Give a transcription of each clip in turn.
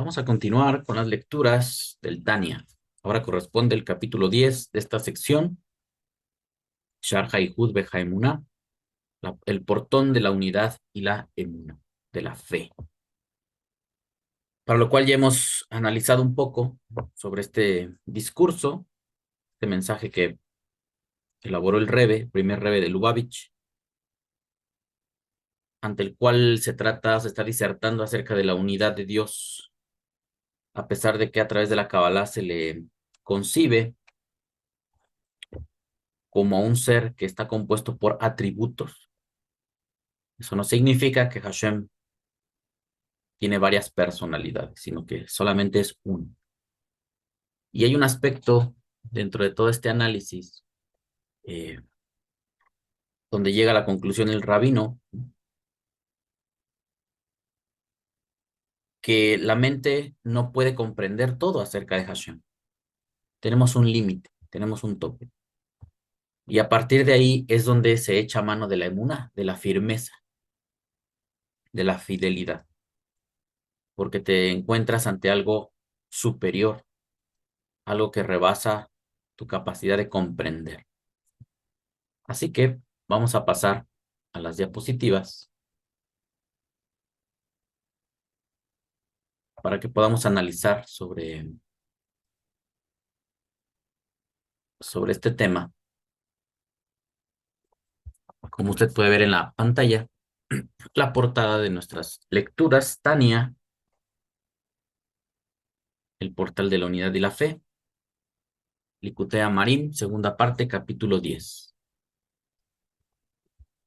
Vamos a continuar con las lecturas del Tania. Ahora corresponde el capítulo 10 de esta sección, Shar Haihud Behaemuná, el portón de la unidad y la emuná, de la fe. Para lo cual ya hemos analizado un poco sobre este discurso, este mensaje que elaboró el Rebbe, primer Rebbe de Lubavitch, ante el cual se está disertando acerca de la unidad de Dios, a pesar de que a través de la Kabbalah se le concibe como un ser que está compuesto por atributos. Eso no significa que Hashem tiene varias personalidades, sino que solamente es uno. Y hay un aspecto dentro de todo este análisis eh, donde llega a la conclusión el rabino, que la mente no puede comprender todo acerca de Hashem. Tenemos un límite, tenemos un tope. Y a partir de ahí es donde se echa mano de la emuná, de la firmeza, de la fidelidad, porque te encuentras ante algo superior, algo que rebasa tu capacidad de comprender. Así que vamos a pasar a las diapositivas para que podamos analizar sobre este tema. Como usted puede ver en la pantalla, la portada de nuestras lecturas, Tania, el portal de la unidad y la fe, Likutei Amarim, segunda parte, capítulo 10.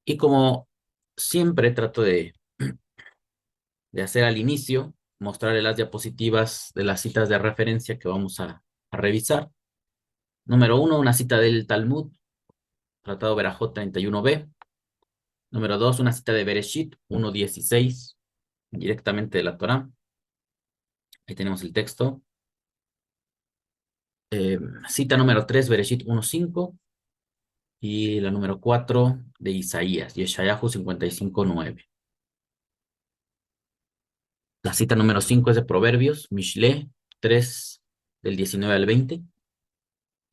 Y como siempre trato de hacer al inicio, mostrarle las diapositivas de las citas de referencia que vamos a revisar. Número 1, una cita del Talmud, Tratado Berajot 31b. Número 2, una cita de Bereshit 1:16, directamente de la Torá. Ahí tenemos el texto. Cita número 3, Bereshit 1:5. Y la número 4 de Isaías, Yeshayahu 55:9. La cita número 5 es de Proverbios, Mishle 3, del 19 al 20.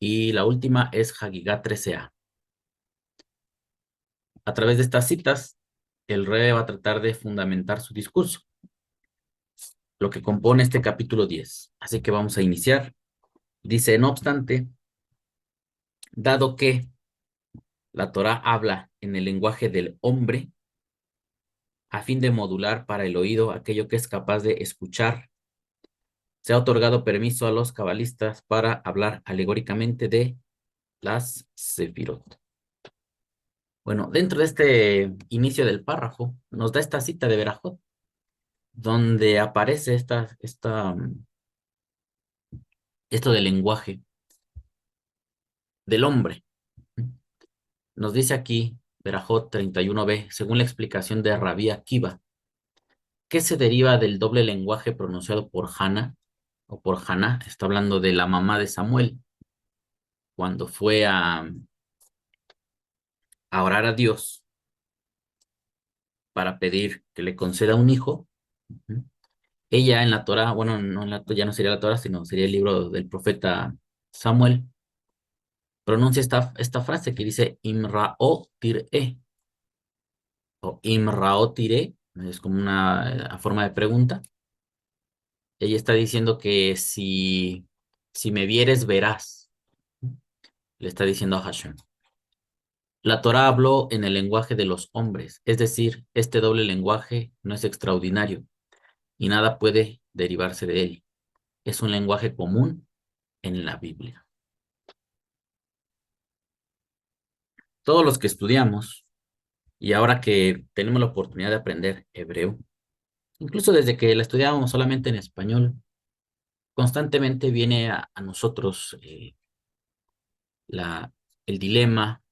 Y la última es Hagigá 13a. A través de estas citas, el rey va a tratar de fundamentar su discurso, lo que compone este capítulo 10. Así que vamos a iniciar. Dice, no obstante, dado que la Torá habla en el lenguaje del hombre, a fin de modular para el oído aquello que es capaz de escuchar, se ha otorgado permiso a los cabalistas para hablar alegóricamente de las sefirot. Bueno, dentro de este inicio del párrafo, nos da esta cita de Berajot, donde aparece esto del lenguaje del hombre. Nos dice aquí, Berajot 31b, según la explicación de Rabí Akiva, ¿qué se deriva del doble lenguaje pronunciado por Hannah o por Haná? Está hablando de la mamá de Samuel, cuando fue a orar a Dios para pedir que le conceda un hijo. Ella en la Torá, bueno, no ya no sería la Torá, sino sería el libro del profeta Samuel, pronuncia esta frase que dice Imrao tir'e, o Imrao tir'e, es como una forma de pregunta. Ella está diciendo que si me vieres, verás. Le está diciendo a Hashem. La Torá habló en el lenguaje de los hombres, es decir, este doble lenguaje no es extraordinario y nada puede derivarse de él. Es un lenguaje común en la Biblia. Todos los que estudiamos, y ahora que tenemos la oportunidad de aprender hebreo, incluso desde que la estudiábamos solamente en español, constantemente viene a nosotros la, el dilema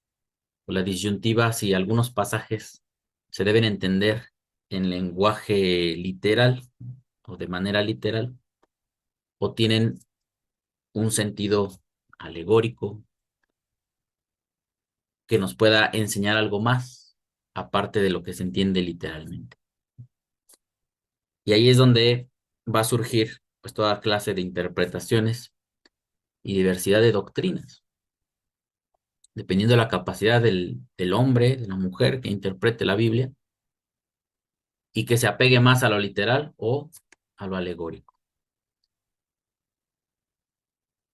o la disyuntiva si algunos pasajes se deben entender en lenguaje literal o de manera literal o tienen un sentido alegórico que nos pueda enseñar algo más aparte de lo que se entiende literalmente. Y ahí es donde va a surgir pues toda clase de interpretaciones y diversidad de doctrinas, dependiendo de la capacidad del hombre, de la mujer que interprete la Biblia y que se apegue más a lo literal o a lo alegórico.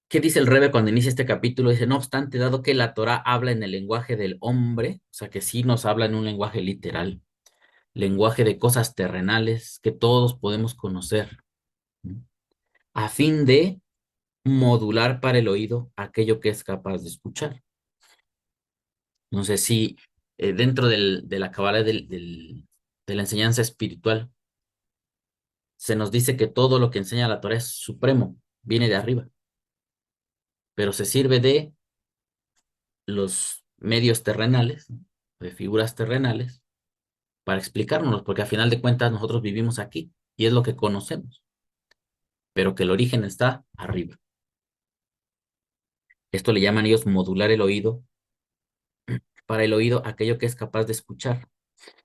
¿Qué dice el Rebe cuando inicia este capítulo? Dice, no obstante, dado que la Torá habla en el lenguaje del hombre, o sea que sí nos habla en un lenguaje literal, lenguaje de cosas terrenales que todos podemos conocer, ¿no? A fin de modular para el oído aquello que es capaz de escuchar. No sé si dentro de la cabala de la enseñanza espiritual se nos dice que todo lo que enseña la Torah es supremo, viene de arriba, pero se sirve de los medios terrenales, ¿no? De figuras terrenales, para explicárnoslos, porque a final de cuentas nosotros vivimos aquí y es lo que conocemos, pero que el origen está arriba. Esto le llaman ellos modular el oído, para el oído aquello que es capaz de escuchar.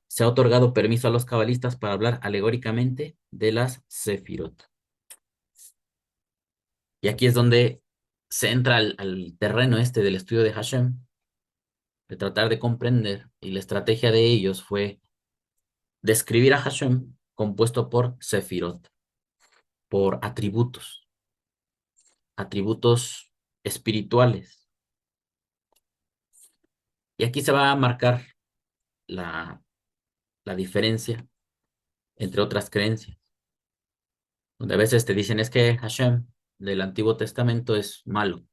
Se ha otorgado permiso a los cabalistas para hablar alegóricamente de las sefirot. Y aquí es donde se entra al terreno este del estudio de Hashem, de tratar de comprender, y la estrategia de ellos fue describir a Hashem compuesto por sefirot, por atributos espirituales. Y aquí se va a marcar la, la diferencia entre otras creencias, donde a veces te dicen es que Hashem del Antiguo Testamento es malo,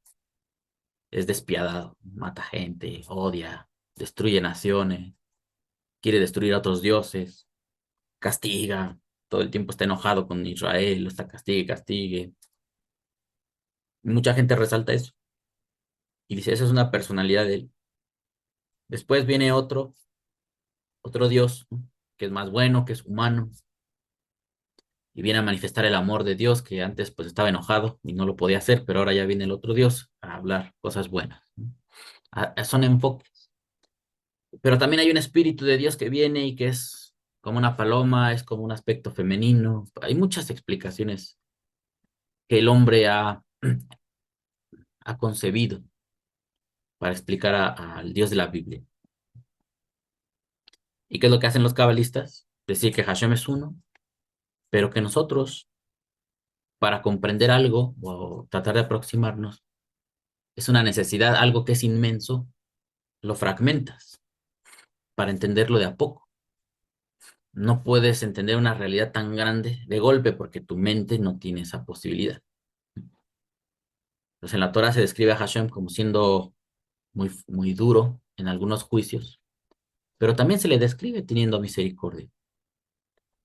es despiadado, mata gente, odia, destruye naciones, quiere destruir a otros dioses, castiga, todo el tiempo está enojado con Israel, lo está castigue, castigue. Mucha gente resalta eso y dice, esa es una personalidad de él. Después viene otro Dios, ¿no? Que es más bueno, que es humano, y viene a manifestar el amor de Dios, que antes pues estaba enojado y no lo podía hacer, pero ahora ya viene el otro Dios a hablar cosas buenas, ¿no? Son enfoques. Pero también hay un espíritu de Dios que viene y que es como una paloma, es como un aspecto femenino. Hay muchas explicaciones que el hombre ha concebido para explicar al Dios de la Biblia. ¿Y qué es lo que hacen los cabalistas? Decir que Hashem es uno, pero que nosotros, para comprender algo o tratar de aproximarnos, es una necesidad, algo que es inmenso, lo fragmentas para entenderlo de a poco. No puedes entender una realidad tan grande de golpe porque tu mente no tiene esa posibilidad. Entonces en la Torah se describe a Hashem como siendo muy duro en algunos juicios, pero también se le describe teniendo misericordia.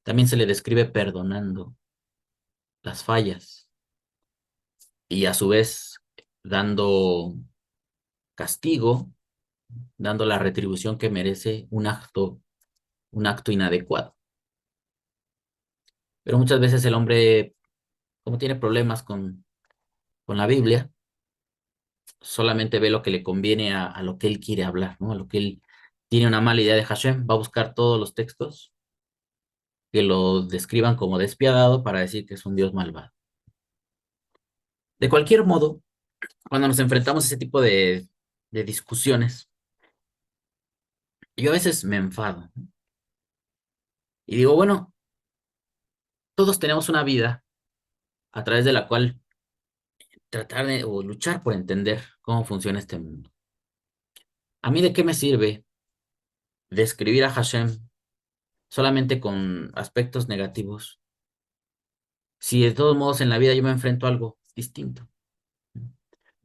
También se le describe perdonando las fallas y a su vez dando castigo, dando la retribución que merece un acto inadecuado. Pero muchas veces el hombre, como tiene problemas con la Biblia, solamente ve lo que le conviene a lo que él quiere hablar, ¿no? A lo que él tiene una mala idea de Hashem, va a buscar todos los textos que lo describan como despiadado para decir que es un Dios malvado. De cualquier modo, cuando nos enfrentamos a ese tipo de discusiones, yo a veces me enfado, ¿no? Y digo, bueno, todos tenemos una vida a través de la cual tratar de o luchar por entender cómo funciona este mundo. ¿A mí de qué me sirve describir a Hashem solamente con aspectos negativos si de todos modos en la vida yo me enfrento a algo distinto?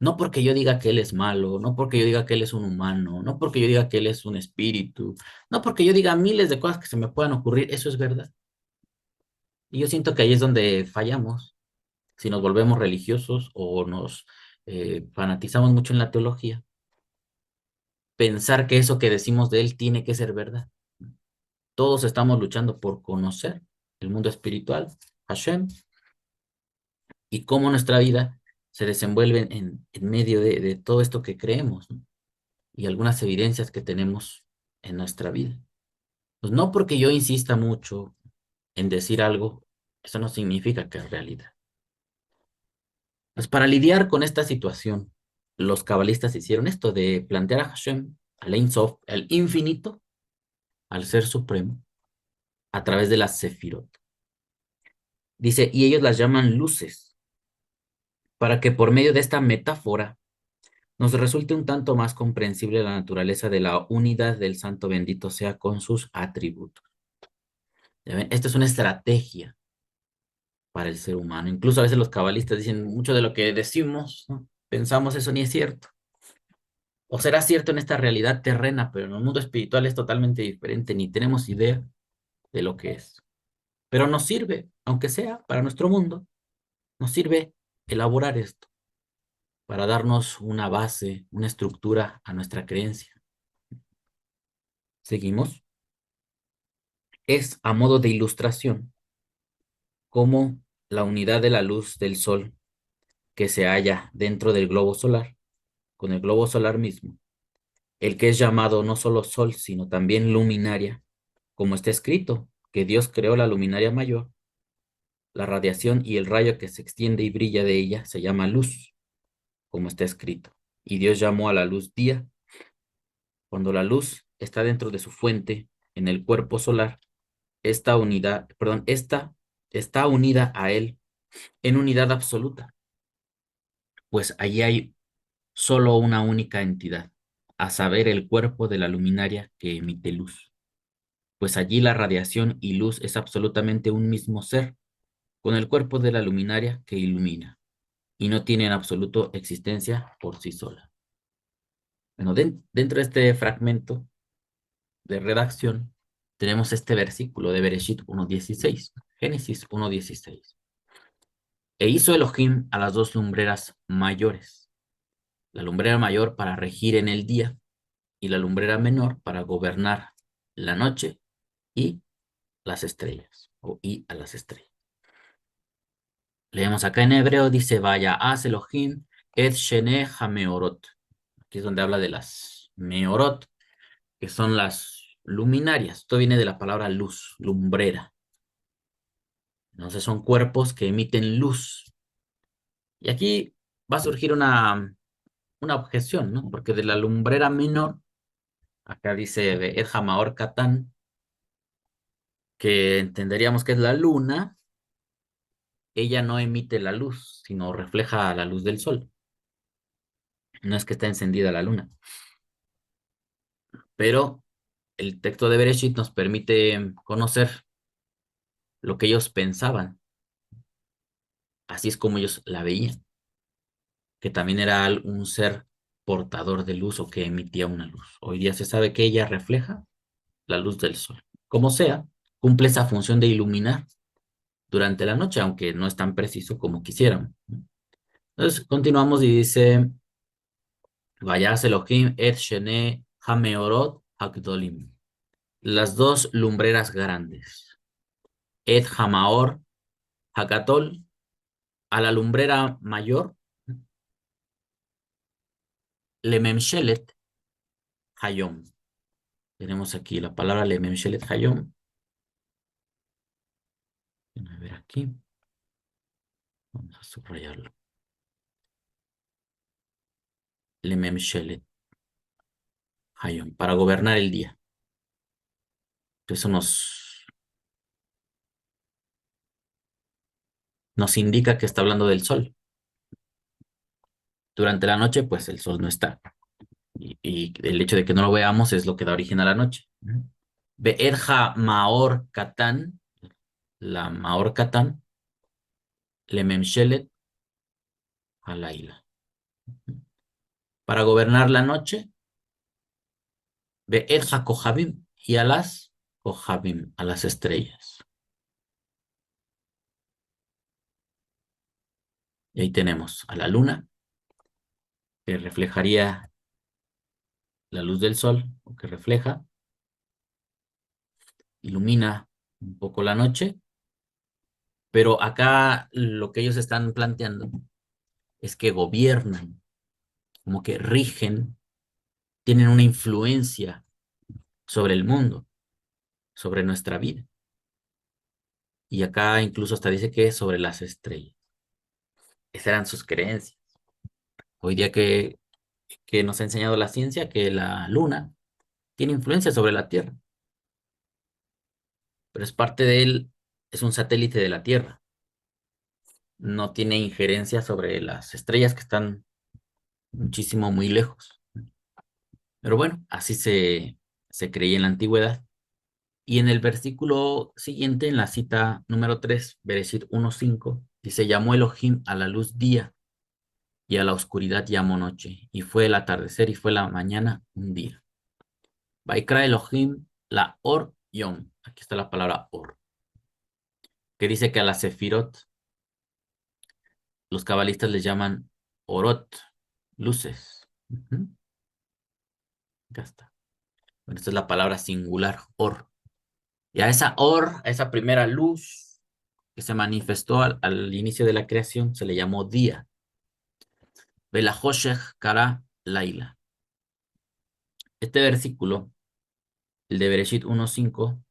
No porque yo diga que él es malo, no porque yo diga que él es un humano, no porque yo diga que él es un espíritu, no porque yo diga miles de cosas que se me puedan ocurrir, eso es verdad. Y yo siento que ahí es donde fallamos, si nos volvemos religiosos o nos fanatizamos mucho en la teología, pensar que eso que decimos de él tiene que ser verdad. Todos estamos luchando por conocer el mundo espiritual, Hashem, y cómo nuestra vida se desenvuelve en medio de todo esto que creemos, ¿no? Y algunas evidencias que tenemos en nuestra vida. Pues no porque yo insista mucho en decir algo, eso no significa que es realidad. Pues para lidiar con esta situación, los cabalistas hicieron esto de plantear a Hashem, al Ein Sof, al infinito, al Ser Supremo, a través de las Sefirot. Dice, y ellos las llaman luces, para que por medio de esta metáfora nos resulte un tanto más comprensible la naturaleza de la unidad del Santo bendito sea con sus atributos. ¿Ya ven? Esta es una estrategia para el ser humano. Incluso a veces los cabalistas dicen mucho de lo que decimos, ¿no? Pensamos eso ni es cierto. O será cierto en esta realidad terrena, pero en el mundo espiritual es totalmente diferente, ni tenemos idea de lo que es. Pero nos sirve, aunque sea para nuestro mundo, nos sirve elaborar esto para darnos una base, una estructura a nuestra creencia. Seguimos. Es a modo de ilustración como la unidad de la luz del sol que se halla dentro del globo solar, con el globo solar mismo, el que es llamado no solo sol, sino también luminaria, como está escrito, que Dios creó la luminaria mayor, la radiación y el rayo que se extiende y brilla de ella se llama luz, como está escrito. Y Dios llamó a la luz día. Cuando la luz está dentro de su fuente, en el cuerpo solar, esta unidad, perdón, esta está unida a él en unidad absoluta, pues allí hay solo una única entidad, a saber, el cuerpo de la luminaria que emite luz, pues allí la radiación y luz es absolutamente un mismo ser, con el cuerpo de la luminaria que ilumina, y no tiene en absoluto existencia por sí sola. Bueno, dentro de este fragmento de redacción tenemos este versículo de Bereshit 1:16, Génesis 1:16. E hizo Elohim a las dos lumbreras mayores, la lumbrera mayor para regir en el día y la lumbrera menor para gobernar la noche y las estrellas, y a las estrellas. Leemos acá en hebreo, dice, vaya, haz Elohim et shene hameorot. Aquí es donde habla de las meorot, que son las luminarias. Esto viene de la palabra luz, lumbrera. Entonces son cuerpos que emiten luz. Y aquí va a surgir una objeción, ¿no? Porque de la lumbrera menor, acá dice de Ed Hamaor Katán, que entenderíamos que es la luna, ella no emite la luz, sino refleja la luz del sol. No es que está encendida la luna. Pero el texto de Bereshit nos permite conocer lo que ellos pensaban. Así es como ellos la veían, que también era un ser portador de luz o que emitía una luz. Hoy día se sabe que ella refleja la luz del sol. Como sea, cumple esa función de iluminar durante la noche, aunque no es tan preciso como quisieran. Entonces, continuamos y dice, Vayas Elohim et shene hameorot hakdolim. Las dos lumbreras grandes. Et hamaor hakatol, a la lumbrera mayor, lememshelet hayom. Tenemos aquí la palabra lememshelet hayom. A ver aquí. Vamos a subrayarlo. Lememshelet hayom, para gobernar el día. Eso nos indica que está hablando del sol. Durante la noche, pues el sol no está. Y el hecho de que no lo veamos es lo que da origen a la noche. Be'erja Maor Katan, la Maor Katan, Lememshelet Halaila. Para gobernar la noche, Be'erja Kohabim, y a las Kohabim, a las estrellas. Y ahí tenemos a la luna, que reflejaría la luz del sol, o que refleja, ilumina un poco la noche, pero acá lo que ellos están planteando es que gobiernan, como que rigen, tienen una influencia sobre el mundo, sobre nuestra vida. Y acá incluso hasta dice que sobre las estrellas. Esas eran sus creencias. Hoy día que nos ha enseñado la ciencia que la luna tiene influencia sobre la Tierra, pero es parte de él, es un satélite de la Tierra. No tiene injerencia sobre las estrellas que están muchísimo, muy lejos. Pero bueno, así se creía en la antigüedad. Y en el versículo siguiente, en la cita número 3, Bereshit 1:5, dice, llamó Elohim a la luz día y a la oscuridad llamó noche. Y fue el atardecer y fue la mañana un día. Vaikra Elohim la Or Yom. Aquí está la palabra Or, que dice que a la Sefirot los cabalistas les llaman Orot, luces. Ujú, ya está. Bueno, esta es la palabra singular, Or. Y a esa Or, a esa primera luz que se manifestó al inicio de la creación, se le llamó día. Belahoshech Kara Laila. Este versículo, el de Bereshit 1:5,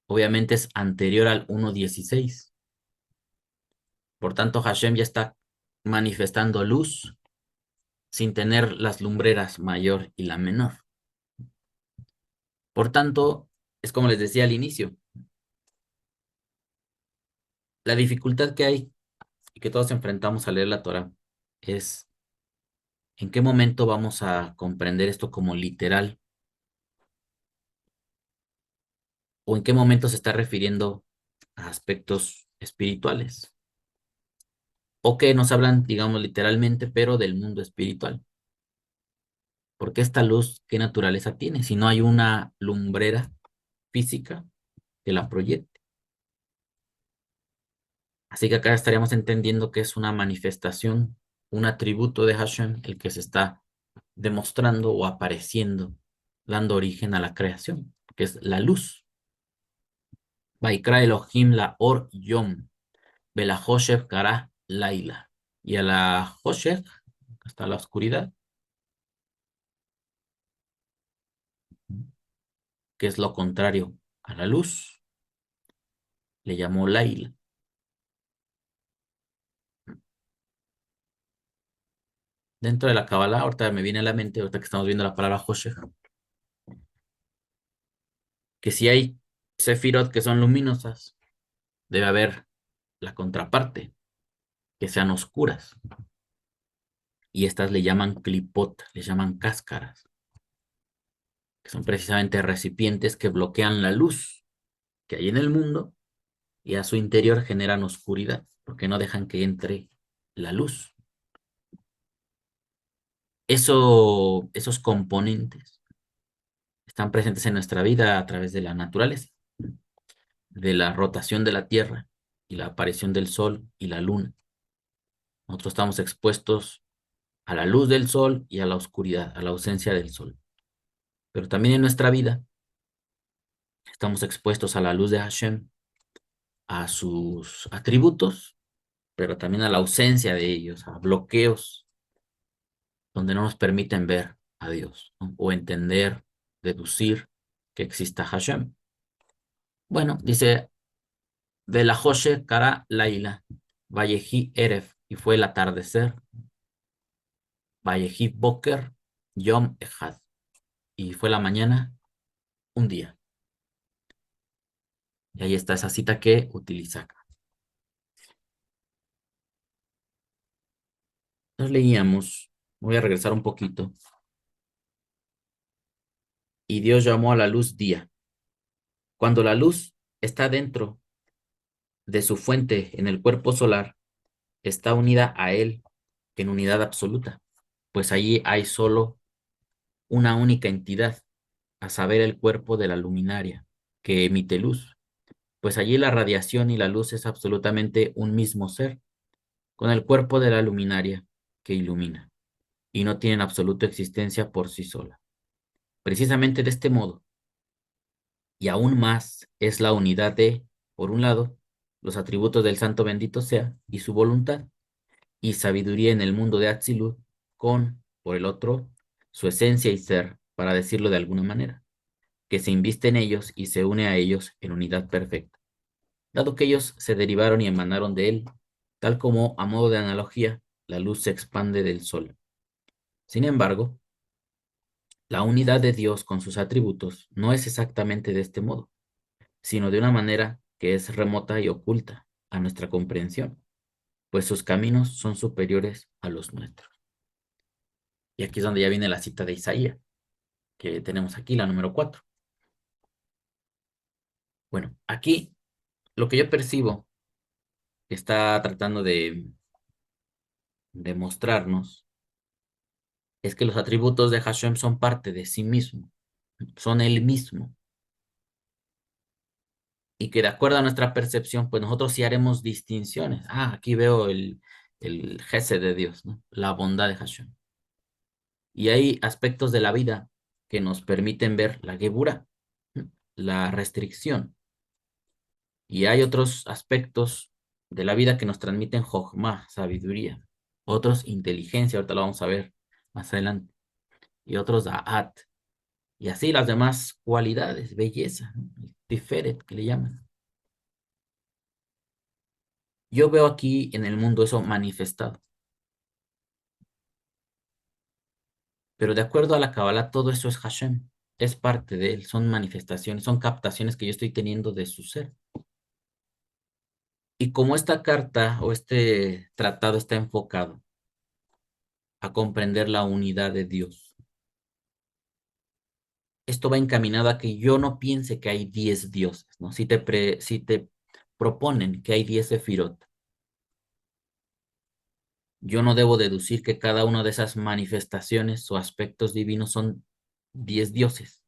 obviamente es anterior al 1:16. Por tanto, Hashem ya está manifestando luz sin tener las lumbreras mayor y la menor. Por tanto, es como les decía al inicio, la dificultad que hay y que todos enfrentamos al leer la Torah es en qué momento vamos a comprender esto como literal o en qué momento se está refiriendo a aspectos espirituales o que nos hablan, digamos, literalmente, pero del mundo espiritual. Porque esta luz, ¿qué naturaleza tiene? Si no hay una lumbrera física que la proyecte. Así que acá estaríamos entendiendo que es una manifestación, un atributo de Hashem, el que se está demostrando o apareciendo, dando origen a la creación, que es la luz. Vaikra Elohim la Or Yom, Belahoshech Kara Laila. Y a la Hoshech, hasta la oscuridad, que es lo contrario a la luz, le llamó Laila. Dentro de la Kabbalah, ahorita me viene a la mente, ahorita que estamos viendo la palabra Hoshech, que si hay sefirot que son luminosas, debe haber la contraparte, que sean oscuras. Y estas le llaman clipot, le llaman cáscaras, que son precisamente recipientes que bloquean la luz que hay en el mundo y a su interior generan oscuridad, porque no dejan que entre la luz. Esos componentes están presentes en nuestra vida a través de la naturaleza, de la rotación de la Tierra y la aparición del Sol y la Luna. Nosotros estamos expuestos a la luz del Sol y a la oscuridad, a la ausencia del Sol. Pero también en nuestra vida estamos expuestos a la luz de Hashem, a sus atributos, pero también a la ausencia de ellos, a bloqueos donde no nos permiten ver a Dios, ¿no? O entender, deducir que exista Hashem. Bueno, dice, de la Hoshe Kara Laila, Vallejí Eref, y fue el atardecer, Vallejí Boker, Yom Echad, y fue la mañana, un día. Y ahí está esa cita que utiliza acá. Nos leíamos, voy a regresar un poquito, y Dios llamó a la luz día. Cuando la luz está dentro de su fuente en el cuerpo solar, está unida a él en unidad absoluta, pues allí hay solo una única entidad, a saber el cuerpo de la luminaria, que emite luz, pues allí la radiación y la luz es absolutamente un mismo ser, con el cuerpo de la luminaria que ilumina, y no tienen absoluta existencia por sí sola. Precisamente de este modo, y aún más, es la unidad de, por un lado, los atributos del Santo bendito sea y su voluntad, y sabiduría en el mundo de Atzilut, con, por el otro, su esencia y ser, para decirlo de alguna manera, que se inviste en ellos y se une a ellos en unidad perfecta. dado que ellos se derivaron y emanaron de él, tal como, a modo de analogía, la luz se expande del sol. Sin embargo, la unidad de Dios con sus atributos no es exactamente de este modo, sino de una manera que es remota y oculta a nuestra comprensión, pues sus caminos son superiores a los nuestros. Y aquí es donde ya viene la cita de Isaías, que tenemos aquí, la número 4. Bueno, aquí lo que yo percibo que está tratando de mostrarnos es que los atributos de Hashem son parte de sí mismo, son él mismo, y que de acuerdo a nuestra percepción, pues nosotros sí haremos distinciones. Ah, aquí veo el Gesed de Dios, ¿no? La bondad de Hashem. Y hay aspectos de la vida que nos permiten ver la Gebura, ¿no? La restricción. Y hay otros aspectos de la vida que nos transmiten Jochma, sabiduría. Otros, inteligencia, ahorita lo vamos a ver más adelante. Y otros, Da'at. Y así las demás cualidades, belleza, ¿no? El Tiferet, que le llaman. Yo veo aquí en el mundo eso manifestado. Pero de acuerdo a la Kabbalah, todo eso es Hashem. Es parte de él, son manifestaciones, son captaciones que yo estoy teniendo de su ser. Y como esta carta o este tratado está enfocado a comprender la unidad de Dios, esto va encaminado a que yo no piense que hay 10 dioses, ¿no? Si te proponen que hay 10 sefirot, yo no debo deducir que cada una de esas manifestaciones o aspectos divinos son 10 dioses,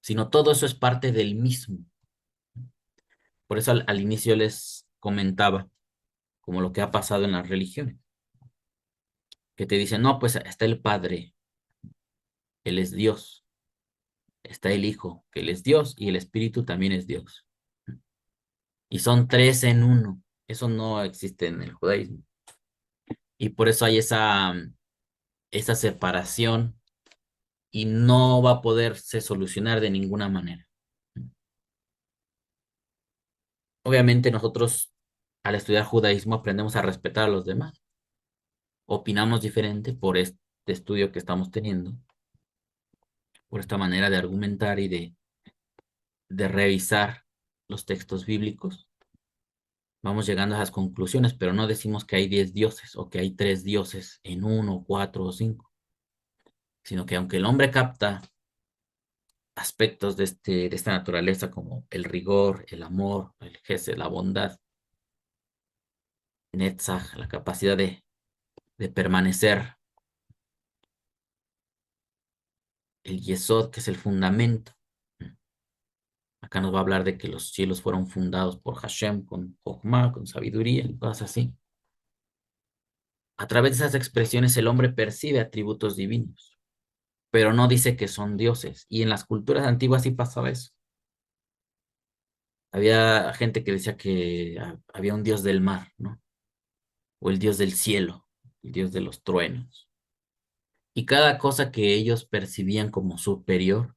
sino todo eso es parte del mismo. Por eso al inicio les comentaba, como lo que ha pasado en las religiones, que te dicen, no, pues está el Padre, Él es Dios, está el Hijo, que Él es Dios, y el Espíritu también es Dios. Y son tres en uno. Eso no existe en el judaísmo. Y por eso hay esa separación y no va a poderse solucionar de ninguna manera. Obviamente nosotros al estudiar judaísmo aprendemos a respetar a los demás. Opinamos diferente por este estudio que estamos teniendo, por esta manera de argumentar y de revisar los textos bíblicos. Vamos llegando a esas conclusiones, pero no decimos que hay 10 dioses o que hay 3 dioses en uno, cuatro o cinco, sino que aunque el hombre capta aspectos de esta naturaleza como el rigor, el amor, el gesed, la bondad, netzach, la capacidad de permanecer, el yesod, que es el fundamento. Acá nos va a hablar de que los cielos fueron fundados por Hashem con Jochma, con sabiduría y cosas así. A través de esas expresiones el hombre percibe atributos divinos, pero no dice que son dioses. Y en las culturas antiguas sí pasaba eso. Había gente que decía que había un dios del mar, ¿no? O el dios del cielo, el dios de los truenos. Y cada cosa que ellos percibían como superior,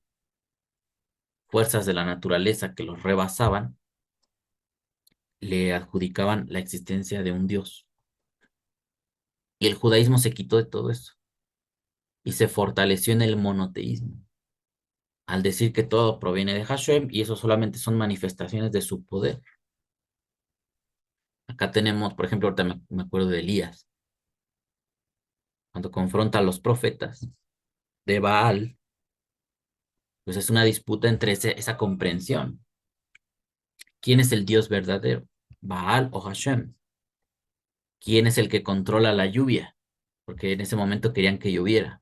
fuerzas de la naturaleza que los rebasaban, le adjudicaban la existencia de un dios. Y el judaísmo se quitó de todo eso y se fortaleció en el monoteísmo, al decir que todo proviene de Hashem y eso solamente son manifestaciones de su poder. Acá tenemos, por ejemplo, ahorita me acuerdo de Elías, cuando confronta a los profetas de Baal, pues es una disputa entre esa comprensión. ¿Quién es el Dios verdadero? ¿Baal o Hashem? ¿Quién es el que controla la lluvia? Porque en ese momento querían que lloviera.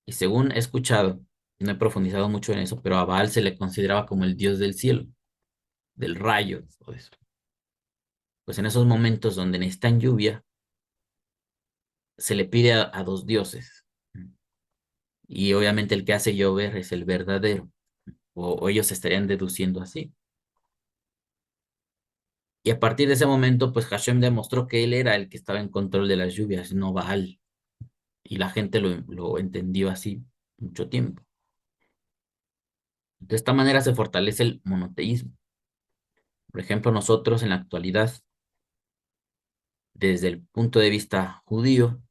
Y según he escuchado, no he profundizado mucho en eso, pero a Baal se le consideraba como el Dios del cielo, del rayo, todo eso. Pues en esos momentos donde necesitan lluvia, se le pide a dos dioses. Y obviamente el que hace llover es el verdadero, o ellos estarían deduciendo así. Y a partir de ese momento, pues Hashem demostró que él era el que estaba en control de las lluvias, no Baal. Y la gente lo entendió así mucho tiempo. De esta manera se fortalece el monoteísmo. Por ejemplo, nosotros en la actualidad, desde el punto de vista judío,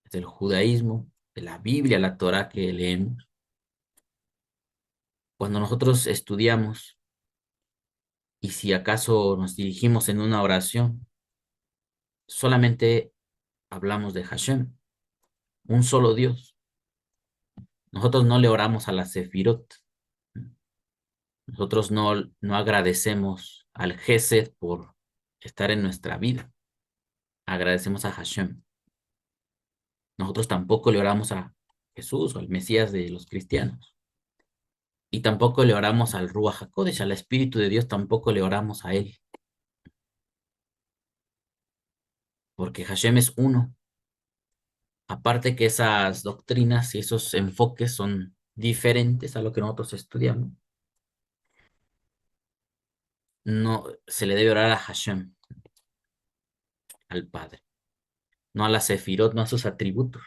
desde el judaísmo, de la Biblia, la Torah que leemos, cuando nosotros estudiamos y si acaso nos dirigimos en una oración, solamente hablamos de Hashem, un solo Dios. Nosotros no le oramos a la Sefirot. Nosotros no agradecemos al Gesed por estar en nuestra vida. Agradecemos a Hashem. Nosotros tampoco le oramos a Jesús o al Mesías de los cristianos. Y tampoco le oramos al Ruach HaKodesh, al Espíritu de Dios, tampoco le oramos a Él. Porque Hashem es uno. Aparte que esas doctrinas y esos enfoques son diferentes a lo que nosotros estudiamos, no se le debe orar a Hashem, al Padre, no a la Sefirot, no a sus atributos.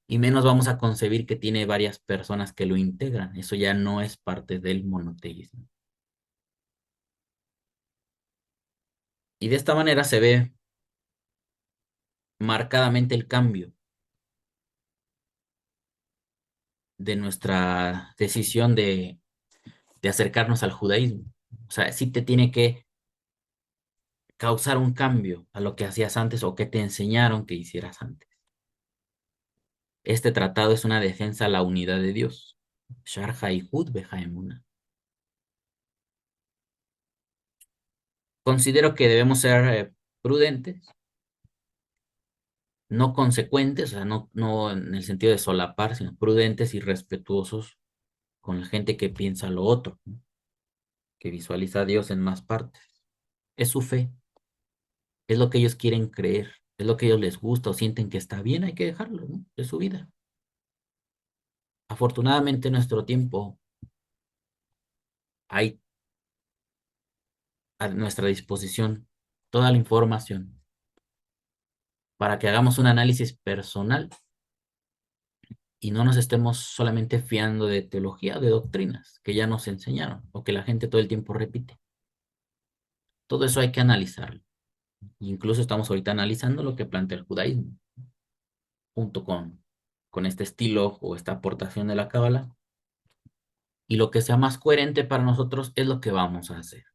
Y menos vamos a concebir que tiene varias personas que lo integran. Eso ya no es parte del monoteísmo. Y de esta manera se ve marcadamente el cambio de nuestra decisión de acercarnos al judaísmo. O sea, sí te tiene que causar un cambio a lo que hacías antes o que te enseñaron que hicieras antes. Este tratado es una defensa a la unidad de Dios. Shar Haihud Behaemuna. Considero que debemos ser prudentes, no consecuentes, o sea, no en el sentido de solapar, sino prudentes y respetuosos con la gente que piensa lo otro, ¿no? Que visualiza a Dios en más partes. Es su fe, es lo que ellos quieren creer, es lo que a ellos les gusta o sienten que está bien, hay que dejarlo, ¿no? Es su vida. Afortunadamente en nuestro tiempo hay a nuestra disposición toda la información para que hagamos un análisis personal y no nos estemos solamente fiando de teología, de doctrinas que ya nos enseñaron o que la gente todo el tiempo repite. Todo eso hay que analizarlo. Incluso estamos ahorita analizando lo que plantea el judaísmo, junto con este estilo o esta aportación de la cábala. Y lo que sea más coherente para nosotros es lo que vamos a hacer.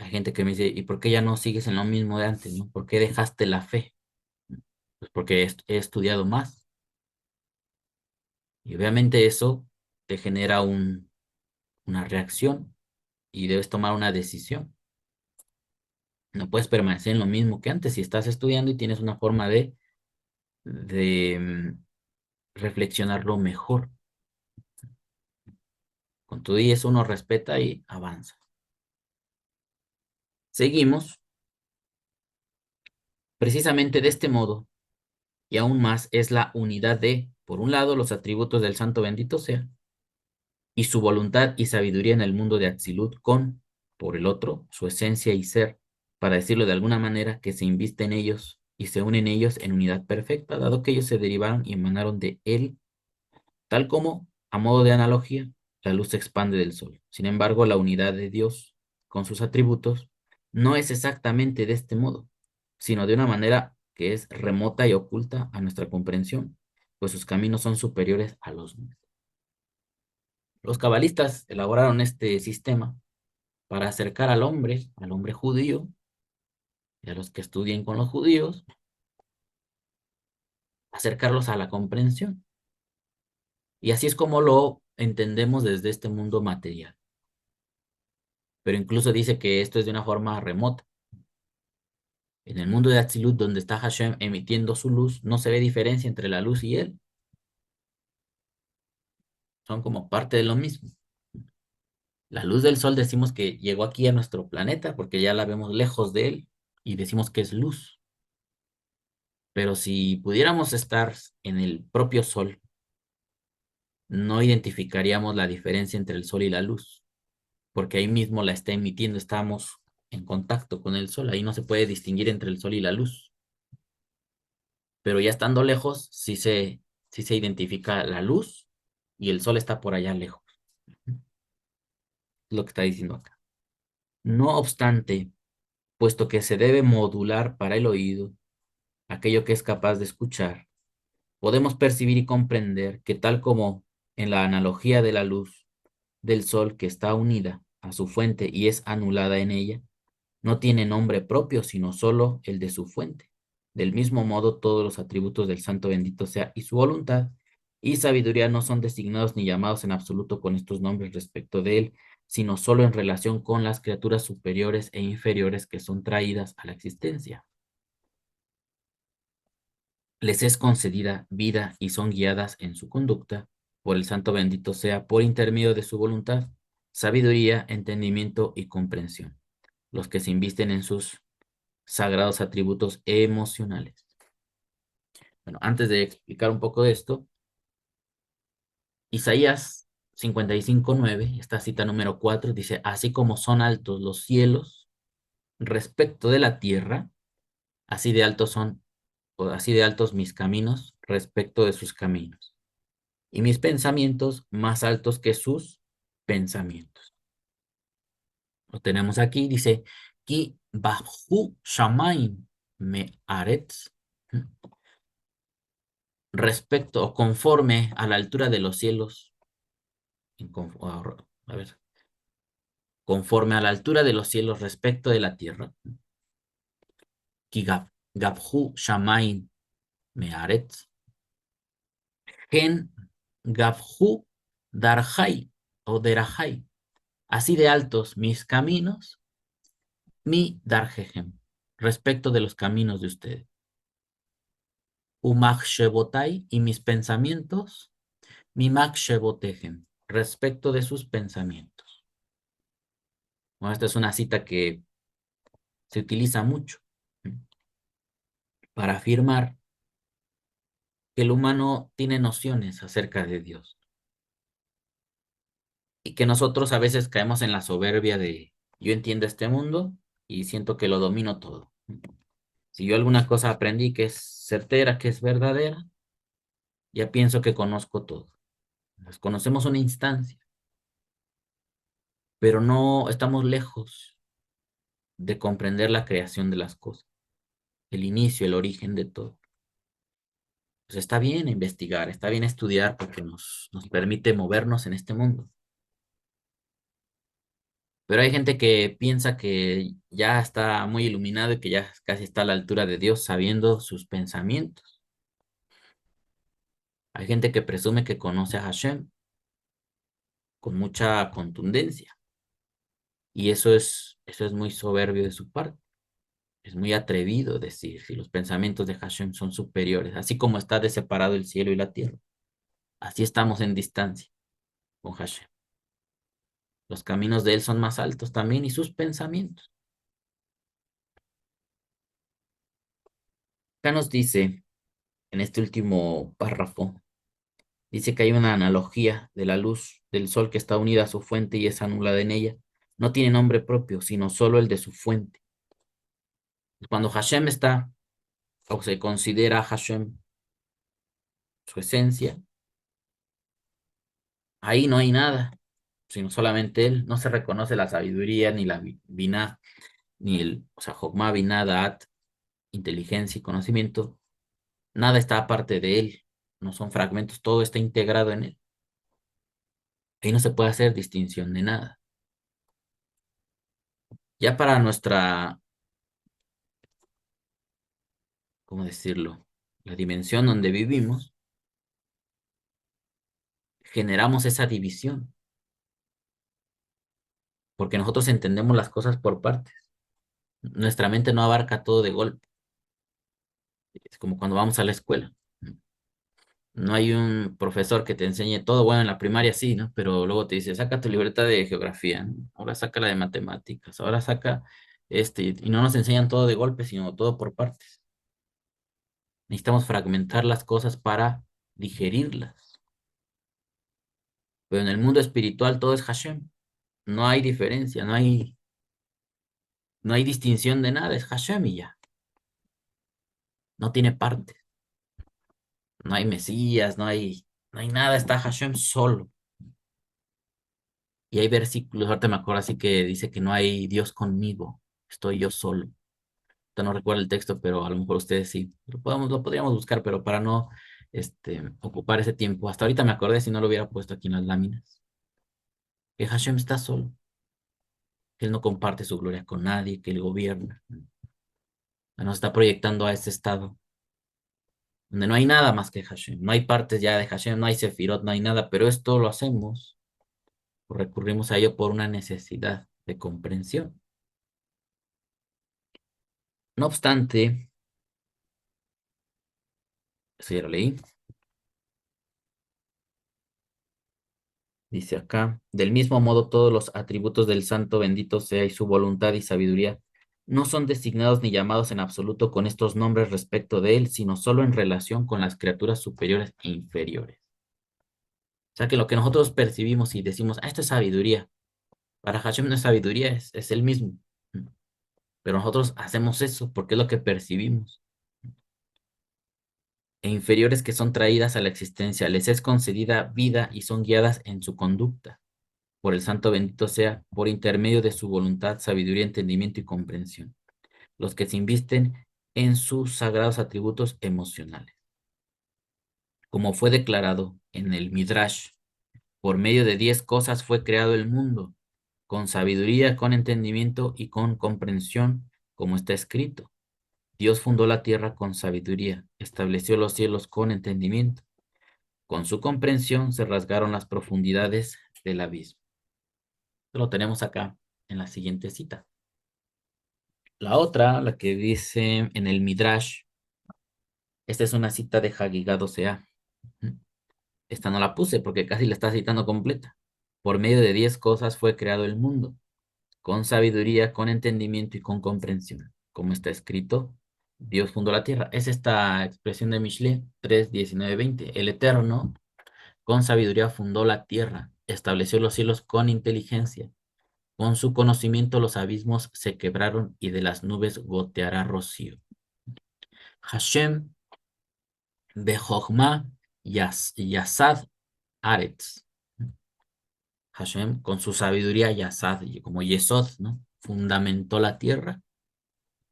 Hay gente que me dice, ¿y por qué ya no sigues en lo mismo de antes, no? ¿Por qué dejaste la fe? Pues porque he estudiado más. Y obviamente eso te genera una reacción y debes tomar una decisión. No puedes permanecer en lo mismo que antes si estás estudiando y tienes una forma de reflexionarlo mejor. Con todo y eso uno respeta y avanza. Seguimos precisamente de este modo y aún más es la unidad de, por un lado, los atributos del Santo bendito sea y su voluntad y sabiduría en el mundo de Atzilut con, por el otro, su esencia y ser, para decirlo de alguna manera, que se inviste en ellos y se unen ellos en unidad perfecta, dado que ellos se derivaron y emanaron de él, tal como, a modo de analogía, la luz se expande del sol. Sin embargo, la unidad de Dios con sus atributos no es exactamente de este modo, sino de una manera que es remota y oculta a nuestra comprensión, pues sus caminos son superiores a los nuestros. Los cabalistas elaboraron este sistema para acercar al hombre judío, y a los que estudien con los judíos, acercarlos a la comprensión. Y así es como lo entendemos desde este mundo material. Pero incluso dice que esto es de una forma remota. En el mundo de Atzilut, donde está Hashem emitiendo su luz, no se ve diferencia entre la luz y él. Son como parte de lo mismo. La luz del sol decimos que llegó aquí a nuestro planeta porque ya la vemos lejos de él y decimos que es luz. Pero si pudiéramos estar en el propio sol, no identificaríamos la diferencia entre el sol y la luz, porque ahí mismo la está emitiendo, estamos en contacto con el sol, ahí no se puede distinguir entre el sol y la luz, pero ya estando lejos, sí se identifica la luz y el sol está por allá lejos. lo que está diciendo acá. No obstante, puesto que se debe modular para el oído aquello que es capaz de escuchar, podemos percibir y comprender que tal como en la analogía de la luz del sol que está unida a su fuente y es anulada en ella, no tiene nombre propio, sino solo el de su fuente. Del mismo modo, todos los atributos del Santo bendito sea y su voluntad y sabiduría no son designados ni llamados en absoluto con estos nombres respecto de él, sino solo en relación con las criaturas superiores e inferiores que son traídas a la existencia. Les es concedida vida y son guiadas en su conducta por el Santo bendito sea por intermedio de su voluntad, sabiduría, entendimiento y comprensión, los que se invisten en sus sagrados atributos emocionales. Bueno, antes de explicar un poco de esto, Isaías 55:9, esta cita número 4, dice, así como son altos los cielos respecto de la tierra, así de altos son, o así de altos mis caminos respecto de sus caminos, y mis pensamientos más altos que sus pensamientos. Lo tenemos aquí, dice, Ki bahu shamaim me aretz, respecto o conforme a la altura de los cielos, a ver, conforme a la altura de los cielos respecto de la tierra, ki gabhu shamaim mearetz, gen gabhu darjai o derajai, así de altos mis caminos, mi darjehem, respecto de los caminos de ustedes. Umach shebotai y mis pensamientos, mi mak shebotehem, respecto de sus pensamientos. Bueno, esta es una cita que se utiliza mucho para afirmar que el humano tiene nociones acerca de Dios y que nosotros a veces caemos en la soberbia de yo entiendo este mundo y siento que lo domino todo. Si yo alguna cosa aprendí que es certera, que es verdadera, ya pienso que conozco todo. Pues conocemos una instancia, pero no estamos lejos de comprender la creación de las cosas, el inicio, el origen de todo. Pues está bien investigar, está bien estudiar porque nos permite movernos en este mundo. Pero hay gente que piensa que ya está muy iluminado y que ya casi está a la altura de Dios sabiendo sus pensamientos. Hay gente que presume que conoce a Hashem con mucha contundencia y eso es muy soberbio de su parte. Es muy atrevido decir si los pensamientos de Hashem son superiores, así como está de separado el cielo y la tierra. Así estamos en distancia con Hashem. Los caminos de él son más altos también y sus pensamientos. Acá nos dice en este último párrafo. Dice que hay una analogía de la luz del sol que está unida a su fuente y es anulada en ella. No tiene nombre propio, sino solo el de su fuente. Cuando Hashem está, o se considera Hashem su esencia, ahí no hay nada, sino solamente él. No se reconoce la sabiduría, ni la binah, ni o sea, Jokmah, binah, Da'at, inteligencia y conocimiento. Nada está aparte de él. No son fragmentos, todo está integrado en él. Ahí no se puede hacer distinción de nada. Ya para nuestra, ¿cómo decirlo? La dimensión donde vivimos, generamos esa división, porque nosotros entendemos las cosas por partes. Nuestra mente no abarca todo de golpe. Es como cuando vamos a la escuela. No hay un profesor que te enseñe todo, bueno, en la primaria sí, ¿no? Pero luego te dice, saca tu libreta de geografía, ¿no? Ahora saca la de matemáticas, ahora saca y no nos enseñan todo de golpe, sino todo por partes. Necesitamos fragmentar las cosas para digerirlas. Pero en el mundo espiritual todo es Hashem. No hay diferencia, no hay distinción de nada, es Hashem y ya. No tiene parte. No hay Mesías, no hay nada, está Hashem solo. Y hay versículos, ahorita me acuerdo así que dice que no hay Dios conmigo, estoy yo solo. Ahorita no recuerdo el texto, pero a lo mejor ustedes sí. Lo podríamos buscar, pero para no ocupar ese tiempo. Hasta ahorita me acordé si no lo hubiera puesto aquí en las láminas. Que Hashem está solo, que él no comparte su gloria con nadie, que él gobierna. Nos está proyectando a ese estado donde no hay nada más que Hashem. No hay partes ya de Hashem, no hay Sefirot, no hay nada, pero esto lo hacemos o recurrimos a ello por una necesidad de comprensión. No obstante, eso ya lo leí, dice acá, del mismo modo todos los atributos del Santo bendito sea y su voluntad y sabiduría no son designados ni llamados en absoluto con estos nombres respecto de él, sino solo en relación con las criaturas superiores e inferiores. O sea que lo que nosotros percibimos y decimos, esto es sabiduría, para Hashem no es sabiduría, es él mismo. Pero nosotros hacemos eso porque es lo que percibimos. E inferiores que son traídas a la existencia, les es concedida vida y son guiadas en su conducta, por el Santo bendito sea, por intermedio de su voluntad, sabiduría, entendimiento y comprensión, los que se invisten en sus sagrados atributos emocionales. Como fue declarado en el Midrash, por medio de 10 cosas fue creado el mundo, con sabiduría, con entendimiento y con comprensión, como está escrito. Dios fundó la tierra con sabiduría, estableció los cielos con entendimiento. Con su comprensión se rasgaron las profundidades del abismo. Lo tenemos acá en la siguiente cita. La otra, la que dice en el Midrash, esta es una cita de Hagigah 12a. Esta no la puse porque casi la está citando completa. Por medio de 10 cosas fue creado el mundo, con sabiduría, con entendimiento y con comprensión. Como está escrito, Dios fundó la tierra. Es esta expresión de Mishle 3, 19, 20. El Eterno, con sabiduría, fundó la tierra, estableció los cielos con inteligencia. Con su conocimiento los abismos se quebraron y de las nubes goteará rocío. Hashem Bejochma Yasad Aretz. Hashem, con su sabiduría, Yasad, como Yesod, ¿no? Fundamentó la tierra.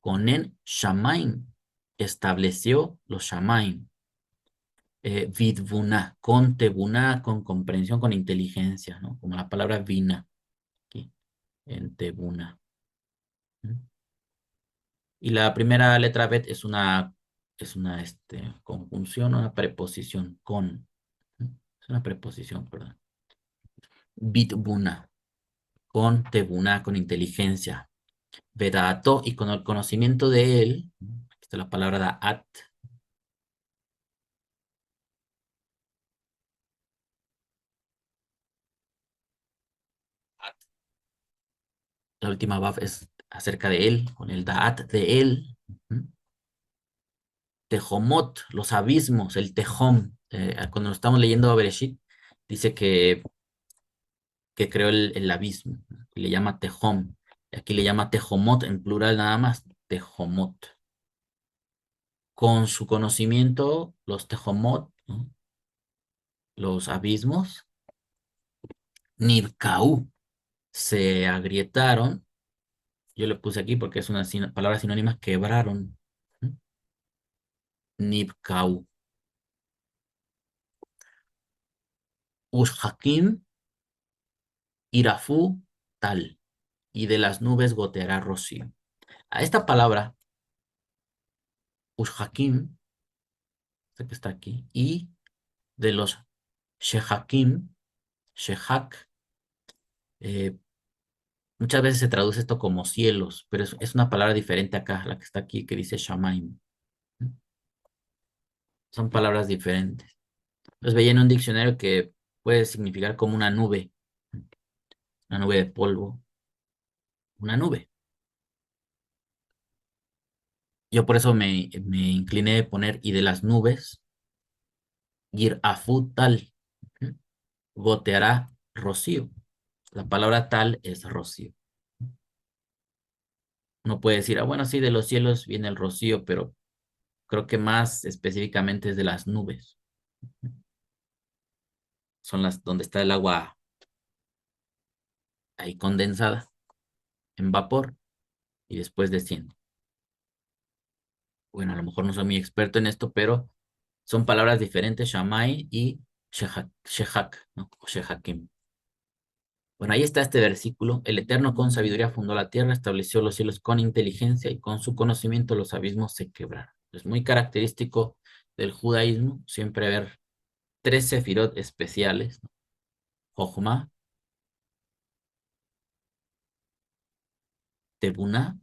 Con el Shamaim, estableció los Shamaim. Vidvuna, con Tebuna, con comprensión, con inteligencia, ¿no? Como la palabra vina, aquí, en Tebuna. Y la primera letra bet es una conjunción, una preposición, con. Es una preposición, perdón. Vidvuna, con Tebuna, con inteligencia. Vedato, y con el conocimiento de él, aquí está la palabra da'at. La última Vav es acerca de él, con el Da'at de él. Ujú. Tejomot, los abismos, el Tejom. Cuando nos estamos leyendo a Bereshit, dice que creó el abismo, ¿no? Le llama Tejom. Aquí le llama Tejomot en plural nada más, Tejomot. Con su conocimiento, los Tejomot, ¿no? Los abismos, Nirkaú, se agrietaron. Yo le puse aquí porque es una palabra sinónima, quebraron. ¿No? Nibkau. Ushhakim, Irafú, tal. Y de las nubes goteará rocío. A esta palabra, Ushhakim, este que está aquí, y de los Shehakim, Shehak, eh, muchas veces se traduce esto como cielos, pero es una palabra diferente acá, la que está aquí, que dice Shamaim. Son palabras diferentes. Los veía en un diccionario que puede significar como una nube de polvo, una nube. Yo por eso me incliné de poner y de las nubes, Yirafú tal, ¿sí? Goteará rocío. La palabra tal es rocío. Uno puede decir, bueno, sí, de los cielos viene el rocío, pero creo que más específicamente es de las nubes. Son las donde está el agua ahí condensada en vapor y después desciende. Bueno, a lo mejor no soy muy experto en esto, pero son palabras diferentes, Shammai y Shehak, ¿no? O Shehakim. Bueno, ahí está este versículo. El Eterno con sabiduría fundó la tierra, estableció los cielos con inteligencia y con su conocimiento los abismos se quebraron. Es muy característico del judaísmo siempre ver tres sefirot especiales, ¿no? Jochma, Tebuna